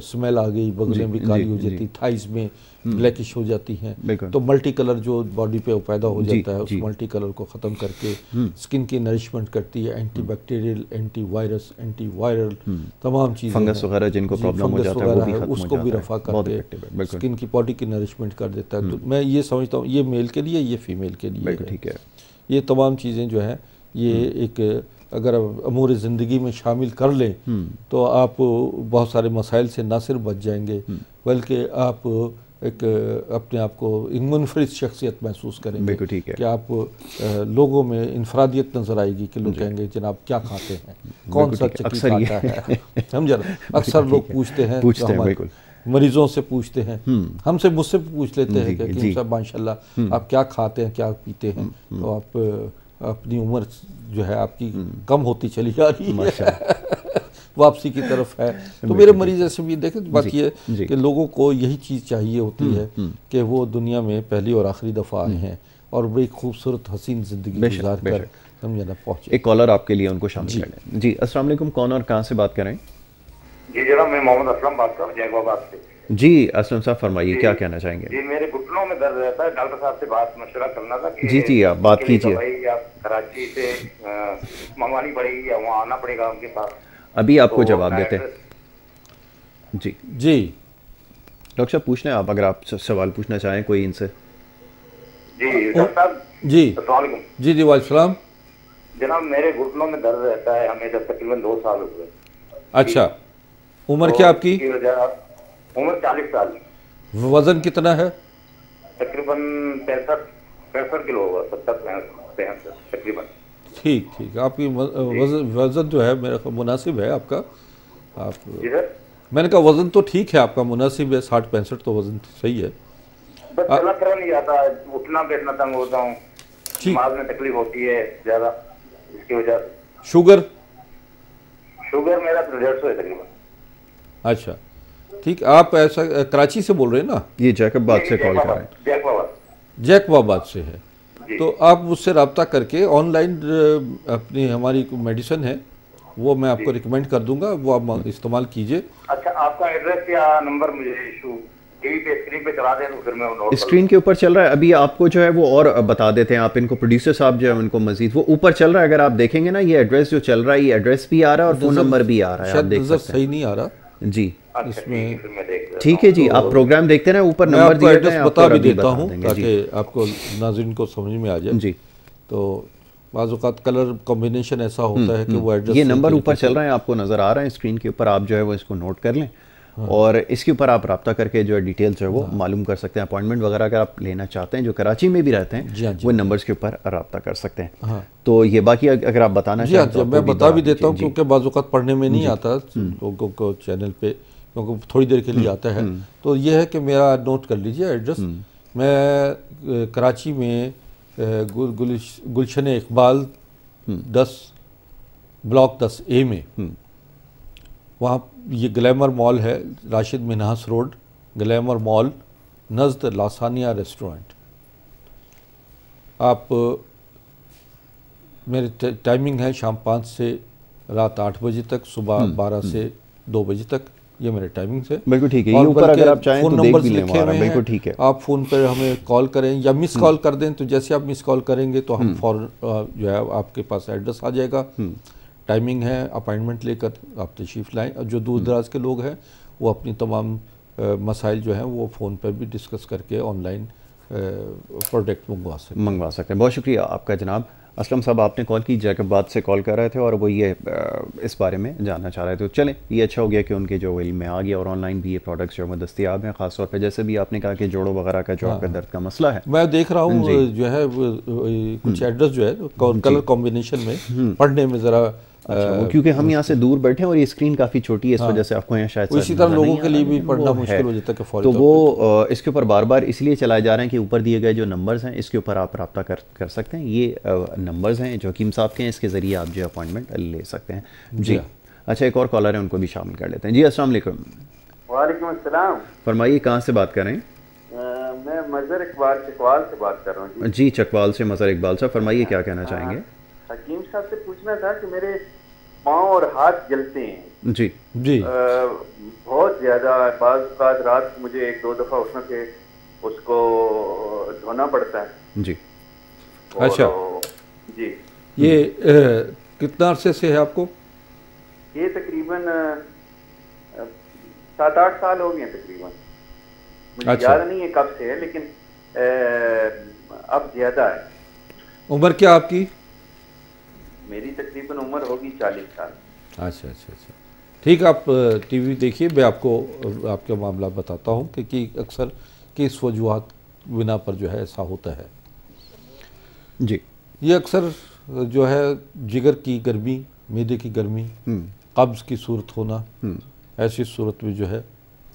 سمیل آ گئی، بغلیں بھی کالی ہو جاتی، تھائز میں بلیکش ہو جاتی ہیں، تو ملٹی کلر جو باڈی پہ پیدا ہو جاتا ہے اس ملٹی کلر کو ختم کر کے سکن کی نرشمنٹ کرتی ہے. Antibacterial, antivirus, antiviral تمام چیزیں، فنگس وغیرہ جن کو پرابلم ہو جاتا ہے وہ بھی ختم ہو جاتا ہے، اس کو بھی رفع کر کے سکن کی باڈی کی نرشمنٹ کر دیتا ہے. تو میں یہ سمجھتا ہوں یہ میل کے لیے، یہ فیمیل کے لیے ہے. یہ تمام چیزیں جو ہیں یہ ایک اگر امور زندگی میں شامل کر لیں تو آپ بہت سارے مسائل سے نہ صرف بچ جائیں گے بلکہ آپ ایک اپنے آپ کو منفرد شخصیت محسوس کریں گے کہ آپ لوگوں میں انفرادیت نظر آئے گی کہ لوگ کہیں گے جناب کیا کھاتے ہیں، کون سا چکی کھاتا ہے. سمجھا نا؟ اکثر لوگ پوچھتے ہیں، مریضوں سے پوچھتے ہیں، مجھ سے پوچھ لیتے ہیں کہ حکیم صاحب ماشاءاللہ آپ کیا کھاتے ہیں، کیا پیتے ہیں. تو آپ اپنی عمر جو ہے آپ کی کم ہوتی چلی جا رہی ہے، واپسی کی طرف ہے. تو میرے مریض ایسے بھی دیکھیں، بات یہ کہ لوگوں کو یہی چیز چاہیے ہوتی ہے کہ وہ دنیا میں پہلی اور آخری دفعہ آئے ہیں اور بڑی خوبصورت حسین زندگی گزار کر سمجھنا پہنچے. ایک کالر آپ کے لیے ان کو شامل کر لیں. جی السلام علیکم، کون اور کہاں سے بات کر رہے ہیں؟ جی جناب میں محمد اسلم بات کر رہا ہوں جیک آباد سے. جی اسلم صاحب فرمائیے، کیا کہنا چاہیں گے؟ جی میرے گھٹنوں میں درد رہتا ہے، ڈاکٹر صاحب سے بات مشورہ کرنا تھا کہ جی آپ بات کیجیے. آپ کراچی سے منگوانی پڑے گی یا وہاں آنا پڑے گا ان کے پاس؟ ابھی آپ کو جواب دیتے ہیں. جی ڈاکٹر صاحب پوچھ لیں آپ، اگر آپ سوال پوچھنا چاہیں کوئی ان سے. جی ڈاکٹر صاحب جی السلام علیکم. جی وعلیکم السلام. جناب میرے گھٹنوں میں درد رہتا ہے ہمیں تقریباً 2 سال ہوئے. اچھا، عمر کیا آپ کی؟ عمر 40 سال. وزن کتنا ہے؟ تقریباً 65 کلو ہوگا، 70-65 تقریباً. ٹھیک آپ کی وزن جو ہے میرا مناسب ہے آپ کا. آپ میں نے کہا وزن تو ٹھیک ہے آپ کا، مناسب ہے، 60-65 تو وزن صحیح ہے. بس چلا پھرا نہیں جاتا، اٹھنا بیٹھنا تنگ ہوتا ہوں، دماغ میں تکلیف ہوتی ہے زیادہ اس کی وجہ سے. شوگر میرا 150 ہے تقریباً. اچھا ٹھیک. آپ ایسا کراچی سے بول رہے ہیں نا؟ یہ جیک آباد سے کال کر رہے ہیں. جیک آباد سے ہے. تو آپ مجھ سے رابطہ کر کے آن لائن اپنی ہماری میڈیسن ہے وہ میں آپ کو ریکمینڈ کر دوں گا، وہ آپ استعمال کیجئے۔ اچھا آپ کا ایڈریس یا نمبر مجھے ایشو ٹی وی پہ اسکرین پہ چلا دیں تو پھر میں نوٹ اسکرین کے اوپر چل رہا ہے ابھی، آپ کو جو ہے وہ اور بتا دیتے ہیں، آپ ان کو پروڈیوسر صاحب جو ہے ان کو مزید وہ اوپر چل رہا ہے، اگر آپ دیکھیں گے نا یہ ایڈریس جو چل رہا ہے، یہ ایڈریس بھی آ رہا ہے اور فون نمبر بھی آ رہا ہے، آپ دیکھ سکتے ہیں۔ صحیح نہیں آ رہا جی اس میں، ٹھیک ہے جی، آپ پروگرام دیکھتے ہیں اوپر نمبر دیے ہوئے ہیں، بتا بھی دیتا ہوں تاکہ آپ کو ناظرین کو سمجھ میں آ جائے۔ جی تو بعض اوقات کلر کمبینیشن ایسا ہوتا ہے کہ وہ ایڈریس، یہ نمبر اوپر چل رہا ہے، آپ کو نظر آ رہا ہے اسکرین کے اوپر، آپ جو ہے وہ اس کو نوٹ کر لیں اور اس کے اوپر آپ رابطہ کر کے جو ہے ڈیٹیل جو ہے وہ معلوم کر سکتے ہیں۔ اپوائنٹمنٹ وغیرہ اگر آپ لینا چاہتے ہیں جو کراچی میں بھی رہتے ہیں وہ نمبرز کے اوپر رابطہ کر سکتے ہیں۔ تو یہ باقی اگر آپ بتانا چاہیں تو میں بتا بھی دیتا ہوں کیونکہ بعض اوقات پڑھنے میں نہیں آتا لوگوں کو چینل پہ، کیونکہ تھوڑی دیر کے لیے آتا ہے۔ تو یہ ہے کہ میرا نوٹ کر لیجئے ایڈریس، میں کراچی میں گلشن اقبال 10 بلاک 10A میں، وہاں یہ گلیمر مال ہے، راشد منہاس روڈ، گلیمر مال نزد لاسانیہ ریسٹورنٹ۔ آپ میرے ٹائمنگ ہے شام 5 سے رات 8 بجے تک، صبح 12 سے 2 بجے تک، یہ میرے ٹائمنگز ہے۔ بالکل ٹھیک ہے، یہ اوپر اگر آپ چاہیں تو دیکھ بھی لیں وہاں، بالکل ٹھیک ہے۔ آپ فون پر ہمیں کال کریں یا مس کال کر دیں، تو جیسے آپ مس کال کریں گے تو ہم فوراً جو ہے آپ کے پاس ایڈریس آ جائے گا، ٹائمنگ ہے، اپائنٹمنٹ لے کر آپ تشریف لائیں۔ اور جو دور دراز کے لوگ ہیں وہ اپنی تمام مسائل جو ہیں وہ فون پر بھی ڈسکس کر کے آن لائن پروڈکٹ منگوا سکتے ہیں۔ بہت شکریہ آپ کا جناب۔ اسلم صاحب آپ نے کال کی، جیکب آباد سے کال کر رہے تھے اور وہ یہ اس بارے میں جاننا چاہ رہے تھے۔ چلیں یہ اچھا ہو گیا کہ ان کے جو علم میں آ گیا اور آن لائن بھی یہ پروڈکٹس جو ہے دستیاب ہیں، خاص طور پہ جیسے بھی آپ نے کہا کہ جوڑوں وغیرہ کا جو آپ کا درد کا مسئلہ ہے۔ میں دیکھ رہا ہوں جو ہے کچھ ایڈریس جو ہے کلر کمبینیشن میں پڑھنے میں ذرا، کیونکہ ہم یہاں سے دور بیٹھے ہیں اور یہ اسکرین کافی چھوٹی ہے، اس وجہ سے آپ کو یہاں شاید اسی طرح لوگوں کے لیے بھی پڑھنا مشکل ہو جاتا ہے کہ فوری تو وہ اس کے اوپر بار بار اس لیے چلائے جا رہے ہیں کہ اوپر دیے گئے جو نمبرز ہیں اس کے اوپر آپ رابطہ کر سکتے ہیں۔ یہ نمبرز ہیں جو حکیم صاحب کے ہیں، اس کے ذریعے آپ جو اپوائنٹمنٹ لے سکتے ہیں۔ جی اچھا، ایک اور کالر ہے، ان کو بھی شامل کر لیتے ہیں۔ جی السلام علیکم۔ وعلیکم السلام، فرمائیے کہاں سے بات کر رہے ہیں؟ میں مظہر اقبال چکوال سے بات کر رہا ہوں۔ جی چکوال سے مظہر اقبال صاحب، فرمائیے کیا کہنا چاہیں گے؟ حکیم صاحب سے پوچھنا تھا کہ میرے پاؤں اور ہاتھ جلتے ہیں جی جی بہت زیادہ، بعض اوقات رات مجھے 1-2 دفعہ اٹھنا سے اس کو دھونا پڑتا ہے۔ جی اچھا جی، یہ کتنا عرصے سے ہے آپ کو؟ یہ تقریباً 7-8 سال ہو گئے ہیں تقریباً، مجھے یاد نہیں ہے کب سے ہے لیکن اب زیادہ ہے۔ عمر کیا آپ کی؟ میری تقریباً عمر ہوگی 40 سال۔ اچھا اچھا اچھا، ٹھیک ہے، آپ ٹی وی دیکھیے، میں آپ کو آپ کے معاملہ بتاتا ہوں کہ اکثر کس وجوہات بنا پر جو ہے ایسا ہوتا ہے۔ جی یہ اکثر جو ہے جگر کی گرمی، معدے کی گرمی، قبض کی صورت ہونا، ایسی صورت میں جو ہے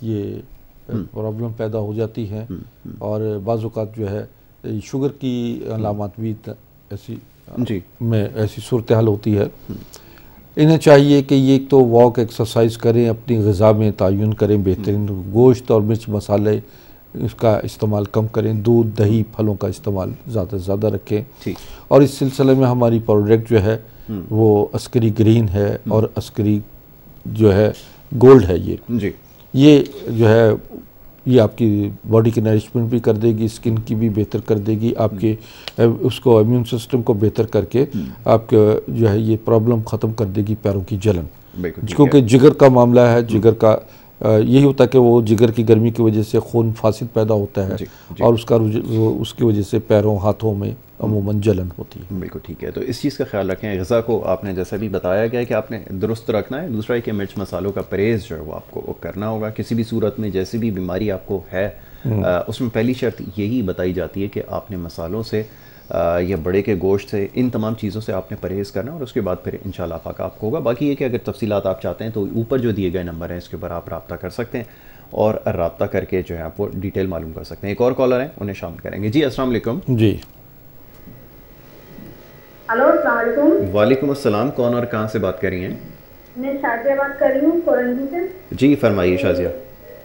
یہ پرابلم پیدا ہو جاتی ہیں، اور بعض اوقات جو ہے شوگر کی علامات بھی ایسی جی میں ایسی صورتحال ہوتی ہے۔ انہیں چاہیے کہ یہ ایک تو واک ایکسرسائز کریں، اپنی غذا میں تعین کریں، بہترین گوشت اور مرچ مسالے اس کا استعمال کم کریں، دودھ دہی پھلوں کا استعمال زیادہ سے زیادہ رکھیں۔ اور اس سلسلے میں ہماری پروڈکٹ جو ہے وہ عسکری گرین ہے اور عسکری جو ہے گولڈ ہے، یہ جو ہے یہ آپ کی باڈی کی نرشمنٹ بھی کر دے گی، اسکن کی بھی بہتر کر دے گی، آپ کے اس کو امیون سسٹم کو بہتر کر کے آپ کے جو ہے یہ پرابلم ختم کر دے گی، پیروں کی جلن، کیونکہ جگر کا معاملہ ہے۔ جگر کا یہی ہوتا ہے کہ وہ جگر کی گرمی کی وجہ سے خون فاسد پیدا ہوتا ہے اور اس کی وجہ سے پیروں ہاتھوں میں عموماً جلن ہوتی ہے۔ بالکل ٹھیک ہے، تو اس چیز کا خیال رکھیں، غذا کو آپ نے جیسا بھی بتایا گیا ہے کہ آپ نے درست رکھنا ہے۔ دوسرا ہے کہ مرچ مسالوں کا پرہیز جو ہے وہ آپ کو کرنا ہوگا، کسی بھی صورت میں جیسی بھی بیماری آپ کو ہے اس میں پہلی شرط یہی بتائی جاتی ہے کہ آپ نے مسالوں سے یا بڑے کے گوشت سے، ان تمام چیزوں سے آپ نے پرہیز کرنا، اور اس کے بعد پھر انشاءاللہ پاک آپ کو ہوگا۔ باقی یہ کہ اگر تفصیلات آپ چاہتے ہیں تو اوپر جو دیے گئے نمبر ہیں اس کے اوپر آپ رابطہ کر سکتے ہیں اور رابطہ کر کے جو ہے آپ کو ڈیٹیل معلوم کر سکتے ہیں۔ ایک اور کالر ہیں، انہیں شامل کریں گے۔ جی السلام علیکم۔ جی ہلو السلام علیکم۔ وعلیکم السلام، کون اور کہاں سے بات کر رہی ہیں؟ میں شازیہ بات کر رہی ہوں کورنجی سے۔ جی فرمائیے شازیہ۔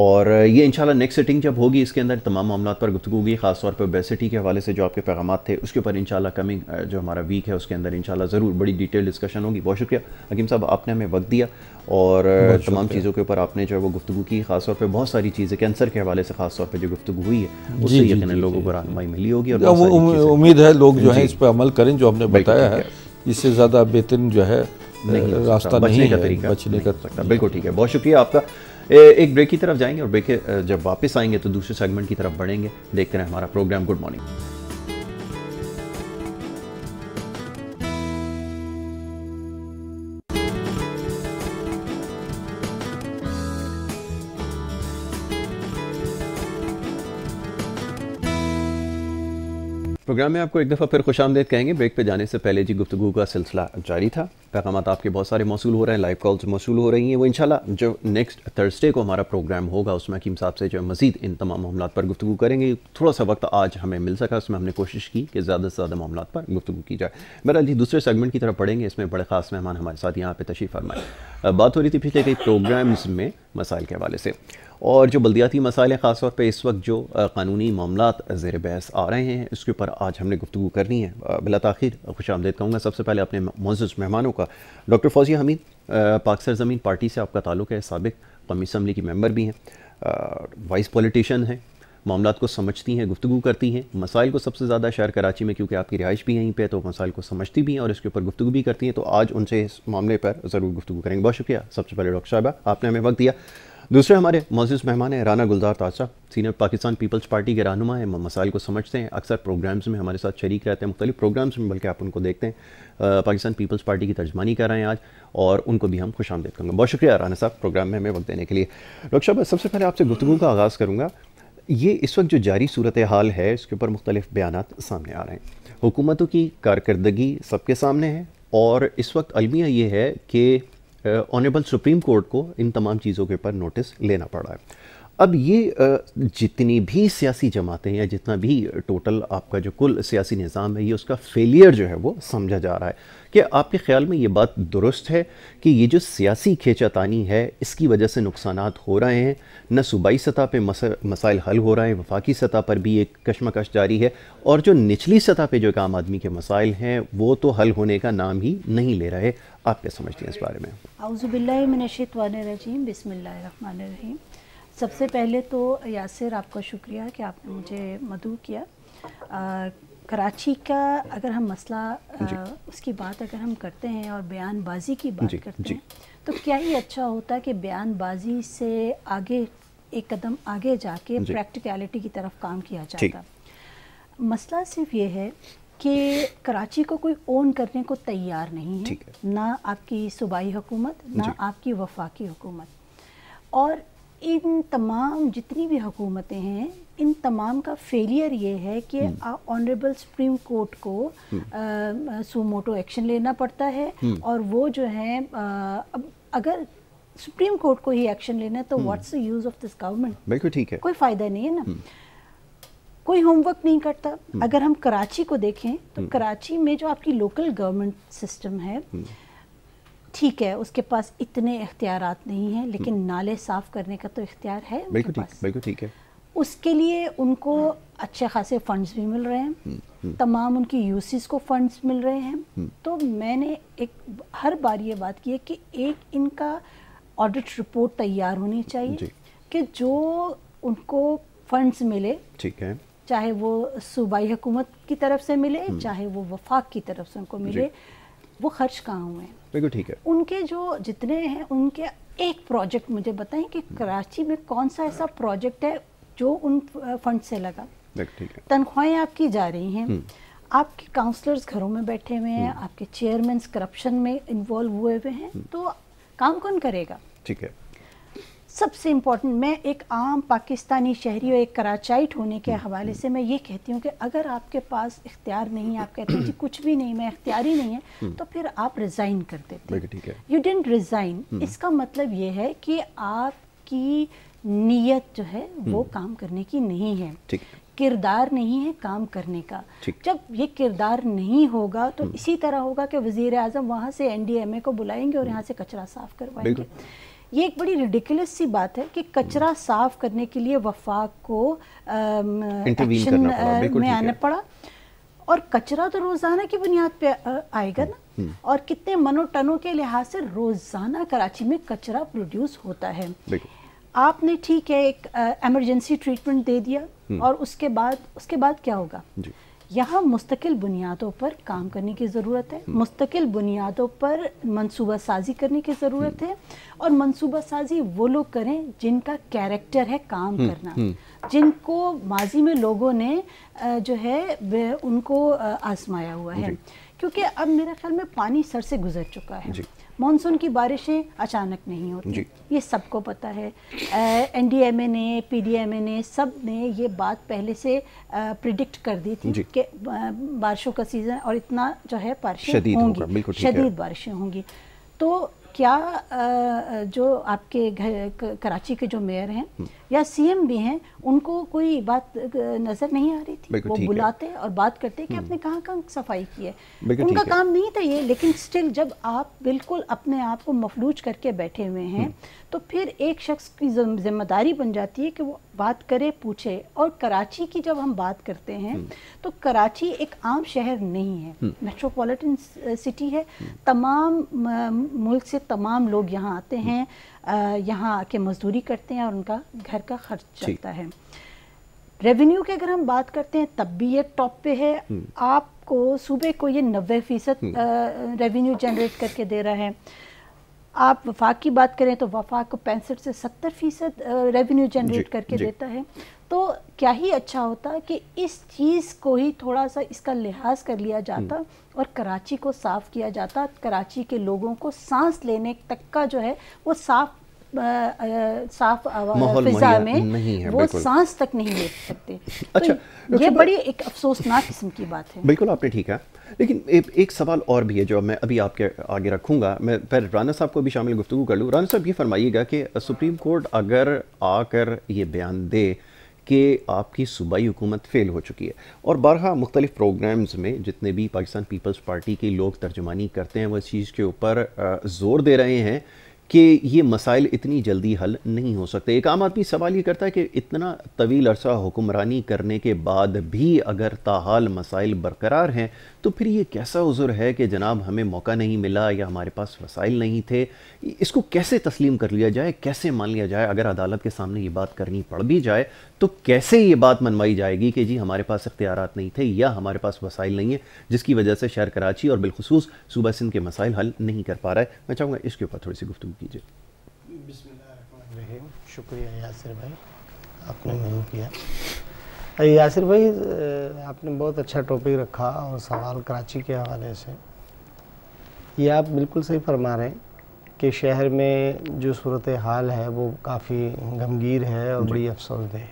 اور یہ انشاءاللہ نیکسٹ سیٹنگ جب ہوگی اس کے اندر تمام معاملات پر گفتگو ہوگی، خاص طور پہ اوبیسٹی کے حوالے سے جو آپ کے پیغامات تھے اس کے اوپر انشاءاللہ کمنگ جو ہمارا ویک ہے اس کے اندر انشاءاللہ ضرور بڑی ڈیٹیل ڈسکشن ہوگی. بہت شکریہ حکیم صاحب، آپ نے ہمیں وقت دیا اور تمام چیزوں کے اوپر آپ نے جو ہے وہ گفتگو کی. خاص طور پہ بہت ساری چیزیں کینسر کے حوالے سے خاص طور پہ جو گفتگو ہوئی ہے اس سے یقیناً لوگوں کو رہنمائی ملی ہوگی، اور امید ہے لوگ جو ہیں اس پہ عمل کریں جو ہم نے بتایا ہے. اس سے زیادہ بہترین جو ہے راستہ نہیں ہے بچنے کا. بالکل ٹھیک ہے، بہت شکریہ آپ کا. ایک بریک کی طرف جائیں گے اور بریک جب واپس آئیں گے تو دوسرے سیگمنٹ کی طرف بڑھیں گے. دیکھتے رہیں ہمارا پروگرام گڈ مارننگ. پروگرام میں آپ کو ایک دفعہ پھر خوش آمدید کہیں گے. بریک پہ جانے سے پہلے جی گفتگو کا سلسلہ جاری تھا، پیغامات آپ کے بہت سارے موصول ہو رہے ہیں، لائیو کالز موصول ہو رہی ہیں. وہ انشاءاللہ جو نیکسٹ تھرسڈے کو ہمارا پروگرام ہوگا اس میں حکیم صاحب سے جو مزید ان تمام معاملات پر گفتگو کریں گے. تھوڑا سا وقت آج ہمیں مل سکا، اس میں ہم نے کوشش کی کہ زیادہ سے زیادہ معاملات پر گفتگو کی جائے. بہرحال جی دوسرے سیگمنٹ کی طرف پڑھیں گے، اس میں بڑے خاص مہمان ہمارے ساتھ یہاں پہ تشریف فرمائے. بات ہو رہی تھی پچھلے کئی پروگرامز میں مسائل کے حوالے سے، اور جو بلدیاتی مسائل ہیں خاص طور پہ اس وقت جو قانونی معاملات زیر بحث آ رہے ہیں اس کے اوپر آج ہم نے گفتگو کرنی ہے. بلا تاخیر خوش آمدید کہوں گا سب سے پہلے اپنے معزز مہمانوں کا. ڈاکٹر فوزیہ حمید، پاک سرزمین پارٹی سے آپ کا تعلق ہے، سابق قومی اسمبلی کی ممبر بھی ہیں، وائس پولیٹیشین ہیں، معاملات کو سمجھتی ہیں، گفتگو کرتی ہیں، مسائل کو سب سے زیادہ شہر کراچی میں کیونکہ آپ کی رہائش بھی یہیں پہ تو مسائل کو سمجھتی بھی ہیں اور اس کے اوپر گفتگو بھی کرتی ہیں. تو آج ان سے اس معاملے پر ضرور گفتگو کریں گے. بہت شکریہ سب سے پہلے ڈاکٹر صاحبہ، آپ نے ہمیں وقت دیا. دوسرے ہمارے معزز مہمان ہیں رانا گلزار تاج صاحب، سینئر پاکستان پیپلز پارٹی کے رہنما ہیں، مسائل کو سمجھتے ہیں، اکثر پروگرامز میں ہمارے ساتھ شریک رہتے ہیں، مختلف پروگرامز میں بلکہ آپ ان کو دیکھتے ہیں. پاکستان پیپلز پارٹی کی ترجمانی کر رہے ہیں آج، اور ان کو بھی ہم خوش آمدید کریں گے. بہت شکریہ رانا صاحب پروگرام میں ہمیں وقت دینے کے لیے. ڈاکٹر صاحب سب سے پہلے آپ سے گفتگو کا آغاز کروں گا. یہ اس وقت جو جاری صورتحال ہے اس کے اوپر مختلف بیانات سامنے آ رہے ہیں، حکومتوں کی کارکردگی سب کے سامنے ہے، اور اس وقت المیہ یہ ہے کہ آنریبل سپریم کورٹ کو ان تمام چیزوں کے اوپر نوٹس لینا پڑ رہا ہے. اب یہ جتنی بھی سیاسی جماعتیں یا جتنا بھی ٹوٹل آپ کا جو کل سیاسی نظام ہے یہ اس کا فیلئر جو ہے وہ سمجھا جا رہا ہے. کہ آپ کے خیال میں یہ بات درست ہے کہ یہ جو سیاسی کھینچا تانی ہے اس کی وجہ سے نقصانات ہو رہے ہیں، نہ صوبائی سطح پہ مسائل حل ہو رہے ہیں، وفاقی سطح پر بھی ایک کشمکش جاری ہے، اور جو نچلی سطح پہ جو عام آدمی کے مسائل ہیں وہ تو حل ہونے کا نام ہی نہیں لے رہے. آپ کیا سمجھتے ہیں اس بارے میں؟ اعوذ باللہ من الشیطان الرجیم، بسم اللہ الرحمن الرحیم. سب سے پہلے تو یاسر آپ کا شکریہ کہ آپ نے مجھے مدعو کیا. کراچی کا اگر ہم مسئلہ اس کی بات اگر ہم کرتے ہیں اور بیان بازی کی بات کرتے ہیں تو کیا ہی اچھا ہوتا کہ بیان بازی سے آگے ایک قدم آگے جا کے پریکٹیکلٹی کی طرف کام کیا جاتا. مسئلہ صرف یہ ہے کہ کراچی کو کوئی اون کرنے کو تیار نہیں ہے، نہ آپ کی صوبائی حکومت نہ آپ کی وفاقی حکومت. اور ان تمام جتنی بھی حکومتیں ہیں ان تمام کا فیلئر یہ ہے کہ آنریبل سپریم کورٹ کو سو موٹو ایکشن لینا پڑتا ہے، اور وہ جو ہے اب اگر سپریم کورٹ کو ہی ایکشن لینا ہے تو what's the use of this government? بالکل ٹھیک ہے، کوئی فائدہ نہیں ہے نا. کوئی ہوم ورک نہیں کرتا. اگر ہم کراچی کو دیکھیں تو کراچی میں جو آپ کی لوکل گورنمنٹ سسٹم ہے ٹھیک ہے اس کے پاس اتنے اختیارات نہیں ہیں، لیکن نالے صاف کرنے کا تو اختیار ہے ان کے پاس. بالکل ٹھیک ہے. اس کے لیے ان کو اچھے خاصے فنڈز بھی مل رہے ہیں، تمام ان کی یوسیز کو فنڈز مل رہے ہیں. تو میں نے ہر بار یہ بات کی ہے کہ ایک ان کا آڈٹ رپورٹ تیار ہونی چاہیے کہ جو ان کو فنڈز ملے، ٹھیک ہے، چاہے وہ صوبائی حکومت کی طرف سے ملے چاہے وہ وفاق کی طرف سے ان کو ملے، وہ خرچ کہاں ہوئے ہیں. بالکل ٹھیک ہے. ان کے جو جتنے ہیں ان کے ایک پروجیکٹ مجھے بتائیں کہ کراچی میں کون سا ایسا پروجیکٹ ہے جو ان فنڈ سے لگا. تنخواہیں آپ کی جا رہی ہیں، آپ کے کاؤنسلرز گھروں میں بیٹھے ہوئے ہیں، آپ کے چیئرمینز کرپشن میں انوالو ہوئے ہوئے ہیں، تو کام کون کرے گا؟ ٹھیک ہے. سب سے امپورٹنٹ، میں ایک عام پاکستانی شہری اور ایک کراچائٹ ہونے کے حوالے سے میں یہ کہتی ہوں کہ اگر آپ کے پاس اختیار نہیں، آپ کہتے ہیں جی کچھ بھی نہیں، میں اختیاری نہیں ہے، تو پھر آپ ریزائن کر دیتے. یو ڈنٹ ریزائن، اس کا مطلب یہ ہے کہ آپ کی نیت جو ہے وہ کام کرنے کی نہیں ہے، کردار نہیں ہے کام کرنے کا. جب یہ کردار نہیں ہوگا تو اسی طرح ہوگا کہ وزیر اعظم وہاں سے NDMA کو بلائیں گے اور یہاں سے کچرا صاف کروائیں گے. یہ ایک بڑی ریڈیکولس سی بات ہے کہ کچرا صاف کرنے کے لیے وفاق کو ایکشن میں آنا پڑا، اور کچرا تو روزانہ کی بنیاد پہ آئے گا نا، اور کتنے منو ٹنوں کے لحاظ سے روزانہ کراچی میں کچرا پروڈیوس ہوتا ہے. آپ نے ٹھیک ہے ایک ایمرجنسی ٹریٹمنٹ دے دیا، اور اس کے بعد کیا ہوگا؟ یہاں مستقل بنیادوں پر کام کرنے کی ضرورت ہے، مستقل بنیادوں پر منصوبہ سازی کرنے کی ضرورت ہے، اور منصوبہ سازی وہ لوگ کریں جن کا کیریکٹر ہے کام کرنا، جن کو ماضی میں لوگوں نے جو ہے ان کو آزمایا ہوا ہے. کیونکہ اب میرے خیال میں پانی سر سے گزر چکا ہے. مانسون کی بارشیں اچانک نہیں ہوتی، یہ سب کو پتہ ہے. این ڈی ایم اے نے، پی ڈی ایم اے نے، سب نے یہ بات پہلے سے پریڈکٹ کر دی تھی کہ بارشوں کا سیزن اور اتنا جو ہے بارشیں ہوں گی، شدید بارشیں ہوں گی. تو کیا جو آپ کے کراچی کے جو میئر ہیں یا سی ایم بھی ہیں، ان کو کوئی بات نظر نہیں آ رہی تھی؟ وہ بلاتے اور بات کرتے کہ آپ نے کہاں کہاں صفائی کی ہے. ان کا کام نہیں تھا یہ، لیکن سٹل جب آپ بالکل اپنے آپ کو مفلوج کر کے بیٹھے ہوئے ہیں تو پھر ایک شخص کی ذمہ داری بن جاتی ہے کہ وہ بات کرے، پوچھے. اور کراچی کی جب ہم بات کرتے ہیں تو کراچی ایک عام شہر نہیں ہے، میٹروپولیٹن سٹی ہے. تمام ملک سے تمام لوگ یہاں آتے ہیں، یہاں آ کے مزدوری کرتے ہیں اور ان کا گھر کا خرچ چلتا ہے. ریونیو کی اگر ہم بات کرتے ہیں تب بھی یہ ٹاپ پہ ہے. آپ کو صوبے کو یہ 90% ریونیو جنریٹ کر کے دے رہا ہے. آپ وفاق کی بات کریں تو وفاق کو 65 سے 70% ریونیو جنریٹ کر کے دیتا ہے. تو کیا ہی اچھا ہوتا کہ اس چیز کو ہی تھوڑا سا اس کا لحاظ کر لیا جاتا اور کراچی کو صاف کیا جاتا. کراچی کے لوگوں کو سانس لینے تک کا جو ہے وہ صاف فضا میں وہ سانس تک نہیں لے سکتے. اچھا، یہ بڑی ایک افسوسناک قسم کی بات ہے. بالکل آپ نے ٹھیک ہے، لیکن ایک سوال اور بھی ہے جو میں ابھی آپ کے آگے رکھوں گا. میں پھر رانا صاحب کو بھی شامل گفتگو کر لوں. رانا صاحب یہ فرمائیے گا کہ سپریم کورٹ اگر آ کر یہ بیان دے کہ آپ کی صوبائی حکومت فیل ہو چکی ہے، اور بارہا مختلف پروگرامز میں جتنے بھی پاکستان پیپلز پارٹی کے لوگ ترجمانی کرتے ہیں وہ اس چیز کے اوپر زور دے رہے ہیں کہ یہ مسائل اتنی جلدی حل نہیں ہو سکتے. ایک عام آدمی سوال یہ کرتا ہے کہ اتنا طویل عرصہ حکمرانی کرنے کے بعد بھی اگر تاحال مسائل برقرار ہیں تو پھر یہ کیسا عذر ہے کہ جناب ہمیں موقع نہیں ملا یا ہمارے پاس وسائل نہیں تھے. اس کو کیسے تسلیم کر لیا جائے، کیسے مان لیا جائے؟ اگر عدالت کے سامنے یہ بات کرنی پڑ بھی جائے تو کیسے یہ بات منوائی جائے گی کہ جی ہمارے پاس اختیارات نہیں تھے یا ہمارے پاس وسائل نہیں ہیں، جس کی وجہ سے شہر کراچی اور بالخصوص صوبہ سندھ کے مسائل حل نہیں کر پا رہا ہے. میں چاہوں گا اس کے اوپر تھوڑی سی گفتگو کیجیے. بسم اللہ الرحمن الرحیم. شکریہ یاسر بھائی، آپ نے مدعو کیا. یاسر بھائی آپ نے بہت اچھا ٹاپک رکھا اور سوال کراچی کے حوالے سے. یہ آپ بالکل صحیح فرما رہے ہیں کہ شہر میں جو صورتحال ہے وہ کافی غمگیر ہے اور بڑی افسوس دہ ہے.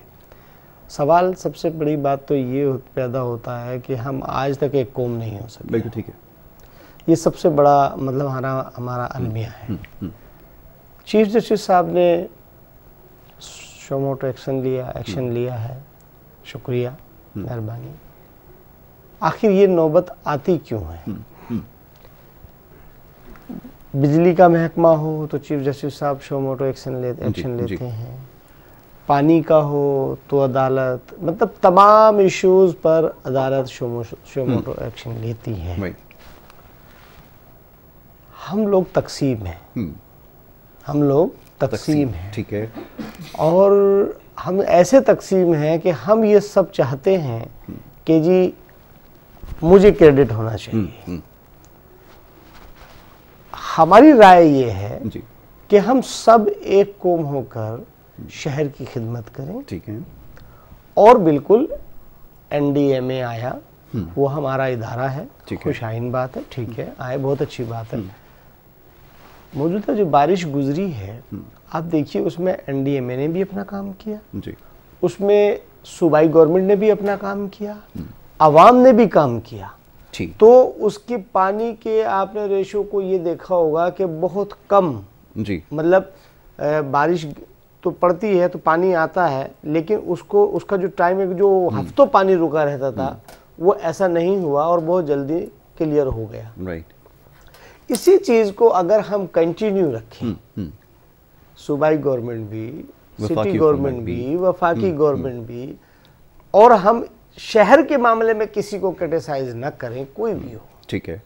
سوال سب سے بڑی بات تو یہ پیدا ہوتا ہے کہ ہم آج تک ایک قوم نہیں ہو سکے. بالکل ٹھیک ہے. یہ سب سے بڑا مطلب ہمارا المیہ ہے. چیف جسٹس صاحب نے شو موٹو ایکشن لیا ہے، شکریہ، مہربانی. آخر یہ نوبت آتی کیوں ہے؟ بجلی کا محکمہ ہو تو چیف جسٹس صاحب شو موٹو ایکشن لیتے ہیں، پانی کا ہو تو عدالت، مطلب تمام ایشوز پر عدالت شو موٹو ایکشن لیتی ہے. ہم لوگ تقسیم ہیں، ہم لوگ تقسیم ہیں، ٹھیک ہے، اور ہم ایسے تقسیم ہیں کہ ہم یہ سب چاہتے ہیں کہ جی مجھے کریڈٹ ہونا چاہیے. ہماری رائے یہ ہے کہ ہم سب ایک قوم ہو کر شہر کی خدمت کریں. ٹھیک ہے. اور بالکل این ڈی ایم اے آیا، وہ ہمارا ادارہ ہے، خوش آئین بات ہے، ٹھیک ہے، آئے، بہت اچھی بات ہے. موجودہ جو بارش گزری ہے آپ دیکھیے اس میں این ڈی ایم اے نے بھی اپنا کام کیا، اس میں صوبائی گورنمنٹ نے بھی اپنا کام کیا، عوام نے بھی کام کیا. تو اس کے پانی کے آپ نے ریشو کو یہ دیکھا ہوگا کہ بہت کم، مطلب بارش تو پڑتی ہے تو پانی آتا ہے، لیکن اس کا جو ٹائم ہے جو ہفتوں پانی رکا رہتا تھا وہ ایسا نہیں ہوا اور بہت جلدی کلیئر ہو گیا. اسی چیز کو اگر ہم کنٹینیو رکھیں، صوبائی گورنمنٹ بھی, سٹی گورنمنٹ بھی, وفاقی گورنمنٹ بھی, اور ہم شہر کے معاملے میں کسی کو کرٹیسائز نہ کریں, کوئی بھی ہو, ٹھیک ہے,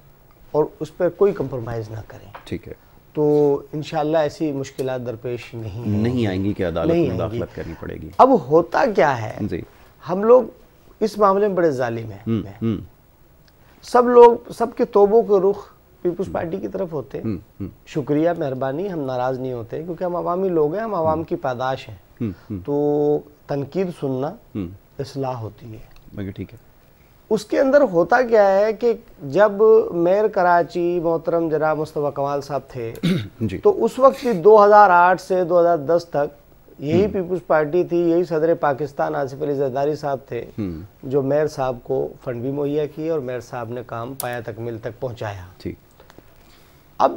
اور اس پر کوئی کمپرومائز نہ کریں, ٹھیک ہے, تو انشاءاللہ ایسی مشکلات درپیش نہیں آئیں گی کہ عدالت میں مداخلت کرنی پڑے گی. اب ہوتا کیا ہے, ہم لوگ اس معاملے میں بڑے ظالم ہیں. سب کے توبوں کے رخ پیپلز پارٹی کی طرف ہوتے ہیں. شکریہ, مہربانی, ہم ناراض نہیں ہوتے کیونکہ ہم عوامی لوگ ہیں, ہم عوام کی پاداش ہیں. تو تنقید سننا اصلاح ہوتی ہے. ٹھیک ہے. اس کے اندر ہوتا کیا ہے کہ جب میئر کراچی محترم جناب مصطفیٰ کمال صاحب تھے تو اس وقت 2008 سے 2010 تک یہی پیپلز پارٹی تھی, یہی صدر پاکستان آصف علی زرداری صاحب تھے جو میئر صاحب کو فنڈ بھی مہیا کیے اور میئر صاحب نے کام پایا تکمیل تک پہنچایا. اب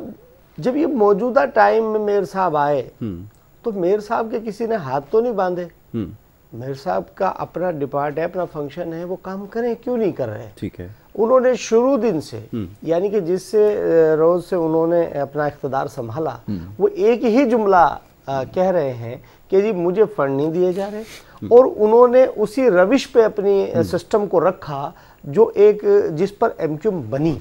جب یہ موجودہ ٹائم میں میئر صاحب آئے تو میئر صاحب کے کسی نے ہاتھ تو نہیں باندھے. میئر صاحب کا اپنا ڈپارٹ ہے, اپنا فنکشن ہے, وہ کام کریں, کیوں نہیں کر رہے. ٹھیک ہے. انہوں نے شروع دن سے یعنی کہ جس سے روز سے انہوں نے اپنا اقتدار سنبھالا وہ ایک ہی جملہ کہہ رہے ہیں کہ جی مجھے فنڈ نہیں دیے جا رہے, اور انہوں نے اسی روش پہ اپنی سسٹم کو رکھا جو ایک جس پر ایم کیو ایم بنی.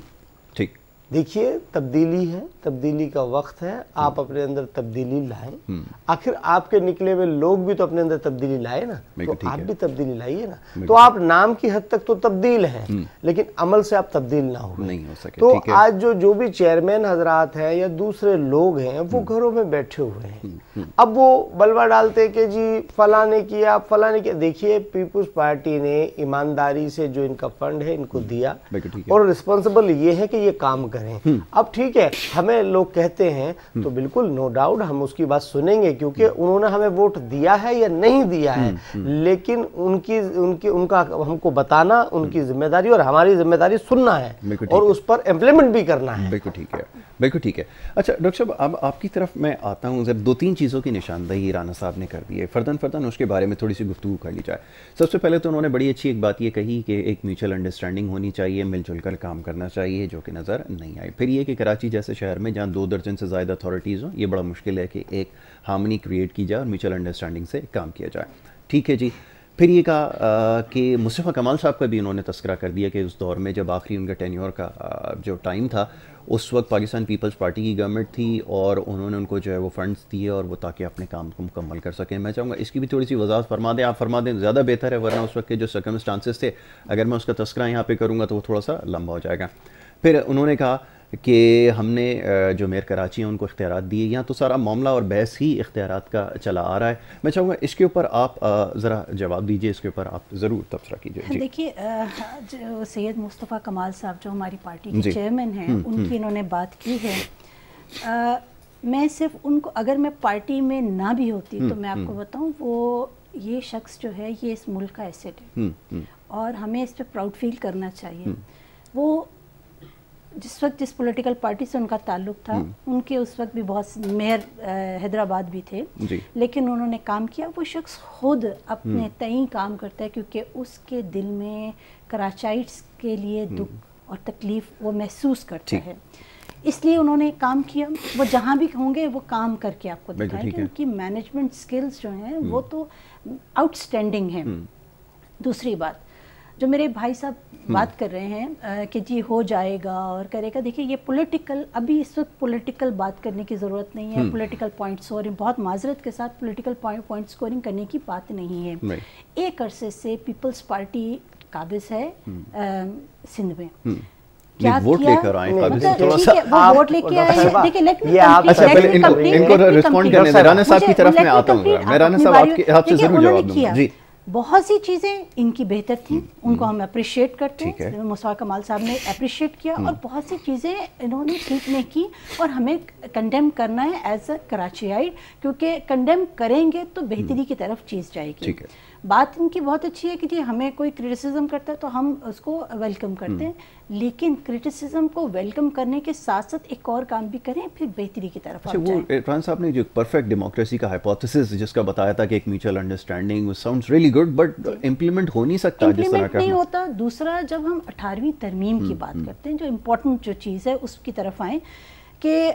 ٹھیک, دیکھیے تبدیلی ہے, تبدیلی کا وقت ہے, آپ اپنے اندر تبدیلی لائیں. آخر آپ کے نکلے ہوئے لوگ بھی تو اپنے اندر تبدیلی لائے نا, تو آپ بھی تبدیلی لائیے نا. تو آپ نام کی حد تک تو تبدیل ہیں لیکن عمل سے آپ تبدیل نہ ہوئے. تو آج جو بھی چیئرمین حضرات ہیں یا دوسرے لوگ ہیں وہ گھروں میں بیٹھے ہوئے ہیں. اب وہ بلوا ڈالتے کہ جی فلاں نے کیا, فلاں نے کیا. دیکھیے پیپلز پارٹی نے ایمانداری سے جو ان کا فنڈ ہے ان کو دیا, اور رسپانسبل یہ ہے کہ یہ کام کریں. اب ٹھیک ہے, ہمیں لوگ کہتے ہیں تو بالکل نو ڈاؤٹ ہم اس کی بات سنیں گے کیونکہ انہوں نے ہمیں ووٹ دیا ہے یا نہیں دیا ہے, لیکن ان کا ہم کو بتانا ان کی ذمہ داری اور ہماری ذمہ داری سننا ہے اور اس پر امپلیمنٹ بھی کرنا ہے. بالکل ٹھیک ہے, بالکل ٹھیک ہے. اچھا ڈاکٹر صاحب, اب آپ کی طرف میں آتا ہوں. دو تین چیزوں کی نشاندہی رانا صاحب نے کر دی ہے, فرداً اس کے بارے میں تھوڑی سی گفتگو کر لی جائے. سب سے پہلے تو انہوں نے بڑی اچھی ایک بات یہ کہی کہ ایک میوچل انڈرسٹینڈنگ ہونی چاہیے, مل جل کر کام کرنا چاہیے, جو کہ نظر نہیں آئی. پھر یہ کہ کراچی جیسے شہر میں جہاں 2 درجن سے زائد اتھارٹیز ہوں, یہ بڑا مشکل ہے کہ ایک ہارمنی کریٹ کی جائے اور میوچل انڈرسٹینڈنگ سے کام کیا جائے. ٹھیک ہے جی. پھر یہ کہا کہ مصطفیٰ کمال صاحب کا بھی انہوں نے تذکرہ کر دیا کہ اس دور میں جب آخری ان کا ٹینیور کا جو ٹائم تھا اس وقت پاکستان پیپلز پارٹی کی گورنمنٹ تھی اور انہوں نے ان کو جو ہے وہ فنڈز دیے اور وہ تاکہ اپنے کام کو مکمل کر سکیں. میں چاہوں گا اس کی بھی تھوڑی سی وضاحت فرما دیں. آپ فرما دیں زیادہ بہتر ہے, ورنہ اس وقت کے جو سرکمسٹانسز تھے اگر میں اس کا تذکرہ یہاں پہ کروں گا تو وہ تھوڑا سا لمبا ہو جائے گا. پھر انہوں نے کہا کہ ہم نے جو میئر کراچی ہیں ان کو اختیارات دیے. یہاں تو سارا معاملہ اور بحث ہی اختیارات کا چلا آ رہا ہے. میں چاہوں گا اس کے اوپر آپ ذرا جواب دیجئے, اس کے اوپر آپ ضرور تبصرہ کیجئے. دیکھیے سید مصطفیٰ کمال صاحب جو ہماری پارٹی کے چیئرمین ہیں ان کی انہوں نے بات کی ہے. میں صرف ان کو, اگر میں پارٹی میں نہ بھی ہوتی تو میں آپ کو بتاؤں وہ یہ شخص جو ہے یہ اس ملک کا ایسٹ ہے اور ہمیں اس پہ پراؤڈ فیل کرنا چاہیے. وہ جس وقت جس پولیٹیکل پارٹی سے ان کا تعلق تھا ان کے اس وقت بھی بہت میئر حیدرآباد بھی تھے, لیکن انہوں نے کام کیا. وہ شخص خود اپنے تئیں کام کرتا ہے کیونکہ اس کے دل میں کراچائٹس کے لیے دکھ اور تکلیف وہ محسوس کرتا ہے, اس لیے انہوں نے کام کیا. وہ جہاں بھی ہوں گے وہ کام کر کے آپ کو دکھائیں کہ ان کی مینجمنٹ سکلز جو ہیں وہ تو آؤٹ سٹینڈنگ ہیں. دوسری بات جو میرے بھائی صاحب بات کر رہے ہیں کہ جی ہو جائے گا اور کرے گا, دیکھیے یہ پولیٹیکل, ابھی اس وقت پولیٹیکل بات کرنے کی ضرورت نہیں ہے. پولیٹیکل پوائنٹ سکورنگ, بہت معذرت کے ساتھ پولیٹیکل پوائنٹ سکورنگ کرنے کی بات نہیں ہے. ایک عرصے سے پیپلز پارٹی قابض ہے سندھ میں. کیا ووٹ لے کر آئے, وہ ووٹ لے کے آئے. دیکھیے ان کو ریسپونڈ کرنے دیں. رانا صاحب کی طرف میں آتا ہوں. میں رانا صاحب آپ سے ضرور جواب دوں گا. جی, بہت سی چیزیں ان کی بہتر تھیں, ان کو ہم اپریشیٹ کرتے ہیں. مصطفیٰ کمال صاحب نے اپریشیٹ کیا اور بہت سی چیزیں انہوں نے ٹھیک نہیں کی اور ہمیں کنڈیم کرنا ہے ایز اے کراچیائٹ, کیونکہ کنڈیم کریں گے تو بہتری کی طرف چیز جائے گی. بات ان کی بہت اچھی ہے کہ جی ہمیں کوئی کرٹیسزم کرتا ہے تو ہم اس کو ویلکم کرتے ہیں, لیکن کرٹیسزم کو ویلکم کرنے کے ساتھ ساتھ ایک اور کام بھی کریں, پھر بہتری کی طرف جائیں. وہ عرفان صاحب نے جو پرفیکٹ ڈیموکریسی کا ہائپوتھیسس جس کا بتایا تھا کہ ایک mutual understanding sounds really good, but implement ہو نہیں سکتا جس طرح کا نہیں ہوتا. دوسرا, جب ہم 18ویں ترمیم کی بات کرتے ہیں, جو امپورٹنٹ جو چیز ہے اس کی طرف آئیں, کہ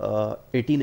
18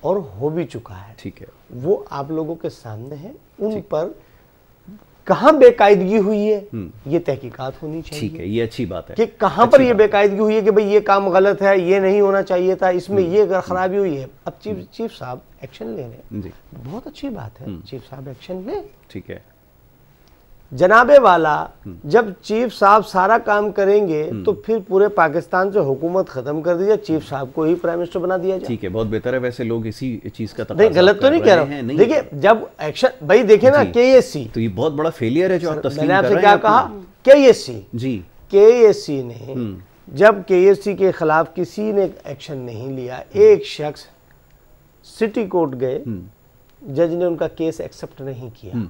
اور ہو بھی چکا ہے. ٹھیک ہے, وہ آپ لوگوں کے سامنے ہے. ان پر کہاں بے قاعدگی ہوئی ہے یہ تحقیقات ہونی چاہیے. ٹھیک ہے, یہ اچھی بات ہے کہ کہاں پر یہ بے قاعدگی ہوئی ہے کہ بھئی یہ کام غلط ہے, یہ نہیں ہونا چاہیے تھا, اس میں یہ خرابی ہوئی ہے. اب چیف صاحب ایکشن لے رہے ہیں, بہت اچھی بات ہے, چیف صاحب ایکشن لیں. ٹھیک ہے, جناب والا جب چیف صاحب سارا کام کریں گے تو پھر پورے پاکستان سے حکومت ختم کر دی جائے, چیف صاحب کو ہی پرائم منسٹر بنا دیا جائے. ٹھیک ہے, بہت بہتر ہے. ویسے لوگ اسی چیز کا نہیں, غلط تو نہیں کہہ رہا ہوں. دیکھیں جب ایکشن, بھائی دیکھیں نا کے ایس سی, تو یہ بہت بڑا فیلئر ہے جو آپ تسلیم میں نے آپ کر سے رہے کیا ہیں. کہا, کے ایس سی, جی کے ایس سی نے جب کے ایس سی کے خلاف کسی نے ایکشن نہیں لیا, ایک شخص سٹی کورٹ گئے, جج نے ان کا کیس ایکسپٹ نہیں کیا.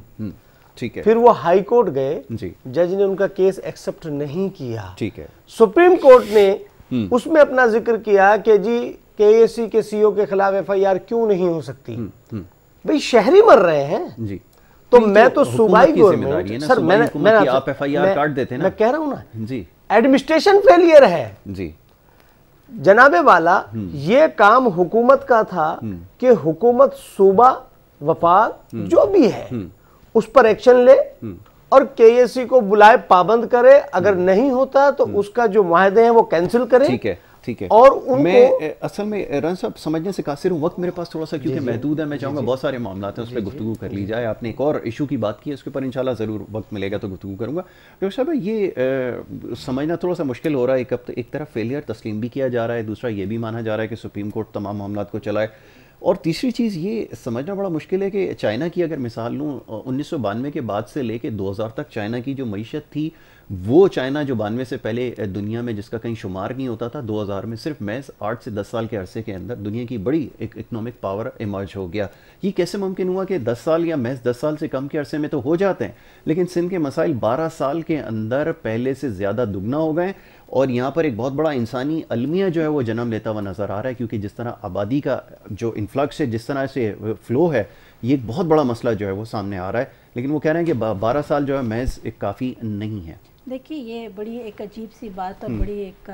ٹھیک ہے, پھر وہ ہائی کورٹ گئے, جی جج نے ان کا کیس ایکسپٹ نہیں کیا. ٹھیک ہے, سپریم کورٹ نے اس میں اپنا ذکر کیا کہ جی کے ایس سی کے سی او کے خلاف ایف آئی آر کیوں نہیں ہو سکتی. بھئی شہری مر رہے ہیں. جی, تو میں تو صوبائی گورنمنٹ, سر میں آپ ایف آئی آر کاٹ دیتے ہیں, میں کہہ رہا ہوں نا, جی ایڈمنسٹریشن فیلئر ہے. جی جناب والا, یہ کام حکومت کا تھا کہ حکومت صوبہ وفاق جو بھی ہے اس پر ایکشن لے اور کے ایس سی کو بلائے, پابند کرے. اگر نہیں ہوتا تو اس کا جو معاہدے ہیں وہ کینسل کرے. ٹھیک ہے, ٹھیک ہے. اور ان میں کو اصل میں رن صاحب سمجھنے سے قاصر ہوں, وقت میرے پاس تھوڑا سا کیونکہ محدود ہے. میں چاہوں گا بہت سارے معاملات ہیں اس پہ گفتگو کر لی جائے. آپ نے ایک اور ایشو کی بات کی ہے, اس کے اوپر انشاءاللہ ضرور وقت ملے گا تو گفتگو کروں گا. ڈاکٹر صاحب, یہ سمجھنا تھوڑا سا مشکل ہو رہا ہے. ایک طرف فیلئر تسلیم بھی کیا جا رہا ہے, دوسرا یہ بھی مانا جا رہا ہے کہ سپریم کورٹ تمام معاملات کو چلائے, اور تیسری چیز یہ سمجھنا بڑا مشکل ہے کہ چائنا کی اگر مثال لوں, 1992 کے بعد سے لے کے 2000 تک چائنا کی جو معیشت تھی, وہ چائنا جو 92 سے پہلے دنیا میں جس کا کہیں شمار نہیں ہوتا تھا, 2000 میں صرف محض 8 سے 10 سال کے عرصے کے اندر دنیا کی بڑی ایک اکنامک پاور ایمرج ہو گیا. یہ کیسے ممکن ہوا کہ 10 سال یا محض 10 سال سے کم کے عرصے میں تو ہو جاتے ہیں, لیکن سندھ کے مسائل 12 سال کے اندر پہلے سے زیادہ دگنا ہو گئے, اور یہاں پر ایک بہت بڑا انسانی المیہ جو ہے وہ جنم لیتا ہوا نظر آ رہا ہے, کیونکہ جس طرح آبادی کا جو انفلکس ہے, جس طرح سے فلو ہے, یہ ایک بہت بڑا مسئلہ جو ہے وہ سامنے آ رہا ہے. لیکن وہ کہہ رہے ہیں کہ 12 سال جو ہے محض ایک کافی نہیں ہے. دیکھیے, یہ بڑی ایک عجیب سی بات اور بڑی ایک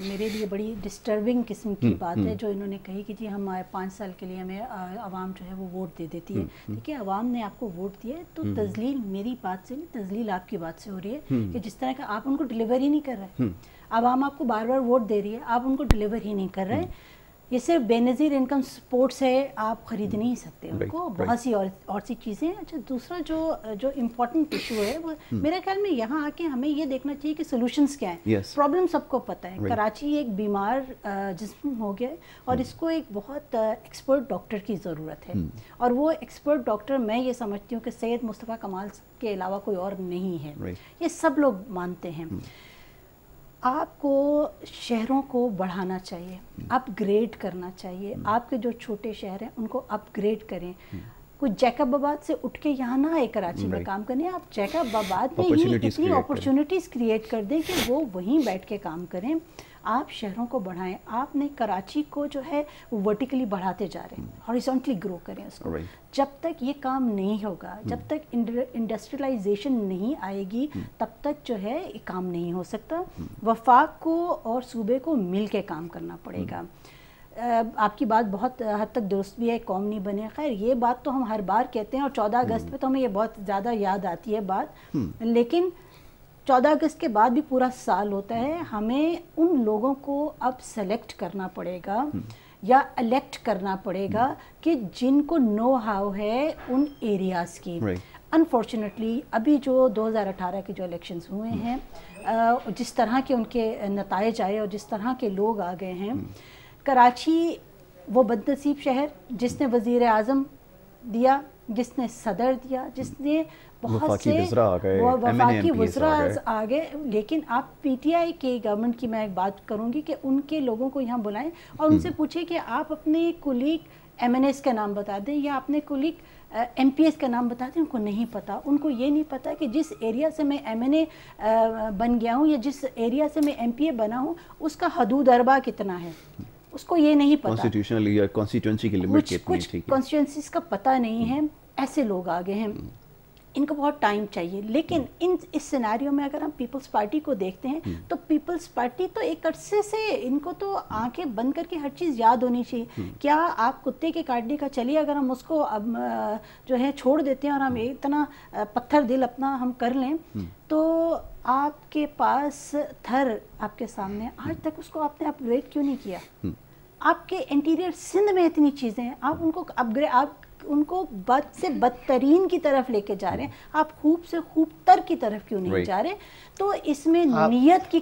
میرے لیے بڑی ڈسٹربنگ قسم کی بات ہے جو انہوں نے کہی کہ جی ہم 5 سال کے لیے ہمیں عوام جو ہے وہ ووٹ دے دیتی ہے. دیکھیے, عوام نے آپ کو ووٹ دیا ہے تو تذلیل میری بات سے نہیں, تذلیل آپ کی بات سے ہو رہی ہے کہ جس طرح کا آپ ان کو ڈلیور ہی نہیں کر رہے. عوام آپ کو بار بار ووٹ دے رہی ہے, آپ ان کو ڈلیور ہی نہیں کر رہے. یہ صرف بے نظیر انکم سپورٹس ہے, آپ خرید نہیں سکتے ان کو, بہت سی اور سی چیزیں. اچھا, دوسرا جو امپورٹنٹ ایشو ہے وہ میرے خیال میں یہاں آ کے ہمیں یہ دیکھنا چاہیے کہ سولوشنز کیا ہیں. پرابلم سب کو پتہ ہے, کراچی ایک بیمار جسم ہو گیا اور اس کو ایک بہت ایکسپرٹ ڈاکٹر کی ضرورت ہے, اور وہ ایکسپرٹ ڈاکٹر میں یہ سمجھتی ہوں کہ سید مصطفیٰ کمال کے علاوہ کوئی اور نہیں ہے. یہ سب لوگ مانتے ہیں. آپ کو شہروں کو بڑھانا چاہیے, اپ گریڈ کرنا چاہیے. آپ کے جو چھوٹے شہر ہیں ان کو اپ گریڈ کریں. کوئی جیکب آباد سے اٹھ کے یہاں نہ آئے کراچی میں کام کرنے, آپ جیکب آباد میں ہی اتنی اپرچونٹیز کریٹ کر دیں کہ وہ وہیں بیٹھ کے کام کریں. آپ شہروں کو بڑھائیں. آپ نے کراچی کو جو ہے ورٹیکلی بڑھاتے جا رہے ہیں, ہاریزونٹلی گرو کریں اس کو. جب تک یہ کام نہیں ہوگا, جب تک انڈسٹریلائزیشن نہیں آئے گی, تب تک جو ہے یہ کام نہیں ہو سکتا. وفاق کو اور صوبے کو مل کے کام کرنا پڑے گا. آپ کی بات بہت حد تک درست بھی ہے, قوم نہیں بنے. خیر, یہ بات تو ہم ہر بار کہتے ہیں, اور 14 اگست پہ تو ہمیں یہ بہت زیادہ یاد آتی ہے بات, لیکن 14 اگست کے بعد بھی پورا سال ہوتا ہے. ہمیں ان لوگوں کو اب سلیکٹ کرنا پڑے گا یا الیکٹ کرنا پڑے گا کہ جن کو نو ہاؤ ہے ان ایریاز کی. انفارچونیٹلی ابھی جو 2018 کے جو الیکشنز ہوئے ہیں, جس طرح کے ان کے نتائج آئے اور جس طرح کے لوگ آ گئے ہیں, کراچی وہ بد نصیب شہر جس نے وزیر اعظم دیا, جس نے صدر دیا, جس نے بہت سے وفاقی وزراء آ گئے. لیکن آپ پی ٹی آئی کے گورنمنٹ کی میں ایک بات کروں گی کہ ان کے لوگوں کو یہاں بلائیں اور ان سے پوچھیں کہ آپ اپنے کولیگ ایم این ایس کا نام بتا دیں یا اپنے کولیگ ایم پی ایس کا نام بتا دیں. ان کو نہیں پتا. ان کو یہ نہیں پتا کہ جس ایریا سے میں ایم این اے بن گیا ہوں یا جس ایریا سے میں ایم پی اے بنا ہوں اس کا حدود اربا کتنا ہے, اس کو یہ نہیں پتا. کانسٹیٹوئنسی کی لمٹ کتنی ہے, کچھ کانسٹیٹوئنسیز کا پتہ نہیں ہے. ایسے لوگ آ گئے ہیں. ان کو بہت ٹائم چاہیے. لیکن اس سیناریو میں اگر ہم پیپلز پارٹی کو دیکھتے ہیں تو پیپلز پارٹی تو ایک عرصے سے ان کو تو آنکھیں بند کر کے ہر چیز یاد ہونی چاہیے. کیا آپ کتے کے کاٹنے کا چلیے اگر ہم اس کو اب جو ہے چھوڑ دیتے ہیں اور ہم اتنا پتھر دل اپنا ہم کر لیں تو آپ کے پاس تھر آپ کے سامنے, آج تک اس کو آپ نے اپ گریڈ کیوں نہیں کیا؟ آپ کے انٹیریئر سندھ میں اتنی چیزیں ہیں, آپ ان کو اپ گریڈ, آپ ان کو بد سے بدترین کی طرف لے کے جا رہے ہیں, آپ خوب سے خوب تر کی طرف کیوں نہیں جا رہے؟ تو اس میں نیت کی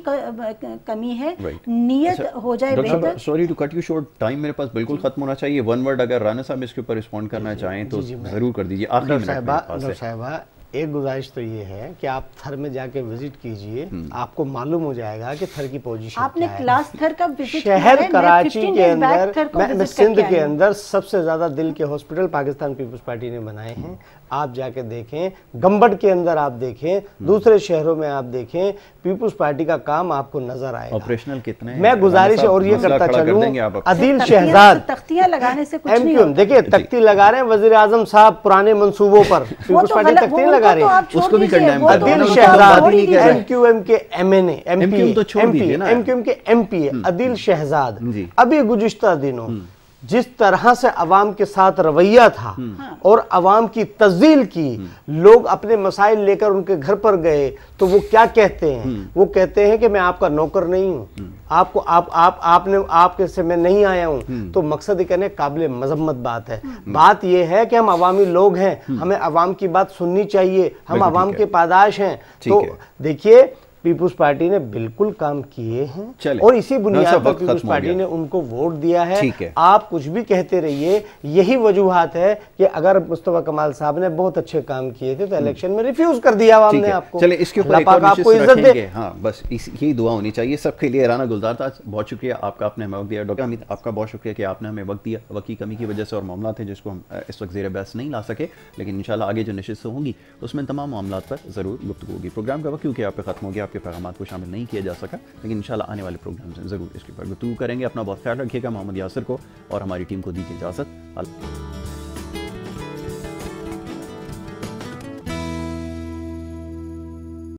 کمی ہے, نیت ہو جائے بہتر. Sorry to cut you short, time میرے پاس بالکل ختم ہونا چاہیے. ون ورڈ اگر رانا صاحب اس کے اوپر رسپونڈ کرنا چاہیں تو ضرور کر دیجیے. آخری ڈاکٹر صاحبہ ایک گزارش تو یہ ہے کہ آپ تھر میں جا کے وزٹ کیجئے, آپ کو معلوم ہو جائے گا کہ تھر کی پوزیشن آپ نے کلاس تھر کا وزٹ کیا ہے. شہر کراچی کے اندر, میں سندھ کے اندر سب سے زیادہ دل کے ہاسپٹل پاکستان پیپلز پارٹی نے بنائے ہیں. آپ جا کے دیکھیں, گمبٹ کے اندر آپ دیکھیں, دوسرے شہروں میں آپ دیکھیں, پیپلز پارٹی کا کام آپ کو نظر آئے گا. آپریشنل کتنے ہیں؟ میں گزارش اور یہ کرتا چلوں, عدیل شہزاد تختیاں لگانے سے کچھ ایم نہیں کیو ایم, دیکھیں تختی لگا رہے ہیں وزیر اعظم صاحب پرانے منصوبوں پر, پیپلز پارٹی تختی لگا رہی ہے, اس کو بھی کنڈیم عدیل شہزاد ایم کیو ایم کے ایم این اے, ایم کیو ایم کے ایم پی ہے عدیل شہزاد. ابھی گزشتہ دنوں جس طرح سے عوام کے ساتھ رویہ تھا اور عوام کی تذلیل کی, لوگ اپنے مسائل لے کر ان کے گھر پر گئے تو وہ کیا کہتے ہیں؟ وہ کہتے ہیں کہ میں آپ کا نوکر نہیں ہوں, آپ کو آپ کے سے میں نہیں آیا ہوں. تو مقصد یہ کہنے قابل مذمت بات ہے. بات یہ ہے کہ ہم عوامی لوگ ہیں, ہمیں عوام کی بات سننی چاہیے, ہم عوام کے پاداش ہیں. تو دیکھیے پیپلز پارٹی نے بالکل کام کیے ہیں اور اسی بنیاد پر پیپلز پارٹی نے ان کو ووٹ دیا ہے. آپ کچھ بھی کہتے رہیے, یہی وجوہات ہے کہ اگر مصطفیٰ کمال صاحب نے بہت اچھے کام کیے تھے تو الیکشن میں ریفیوز کر دیا عوام نے آپ کو. چلے اس کے اوپر ایک اور نشست رکھیں گے. ہاں بس یہی دعا ہونی چاہیے سب کے لیے. رانا گلزار تھا, بہت شکریہ آپ کا, آپ نے ہمیں وقت دیا. ڈاکٹر حمید آپ کا بہت شکریہ کہ آپ نے ہمیں وقت دیا. وقت کی کمی کی وجہ سے اور معاملات ہیں جس کو ہم اس وقت زیر بحث نہیں لا سکے, لیکن انشاءاللہ آگے جو نشست ہوں گی اس میں تمام معاملات پر ضرور گفتگو ہوگی. پروگرام کا وقت کیونکہ آپ پہ ختم ہو گیا, آپ کے پیغامات کو شامل نہیں کیا جا سکا, لیکن انشاءاللہ آنے والے پروگرام سے ضرور اس کے اوپر گفتگو کریں گے. اپنا بہت خیال رکھیے گا. محمد یاسر کو اور ہماری ٹیم کو دیجیے اجازت. اللہ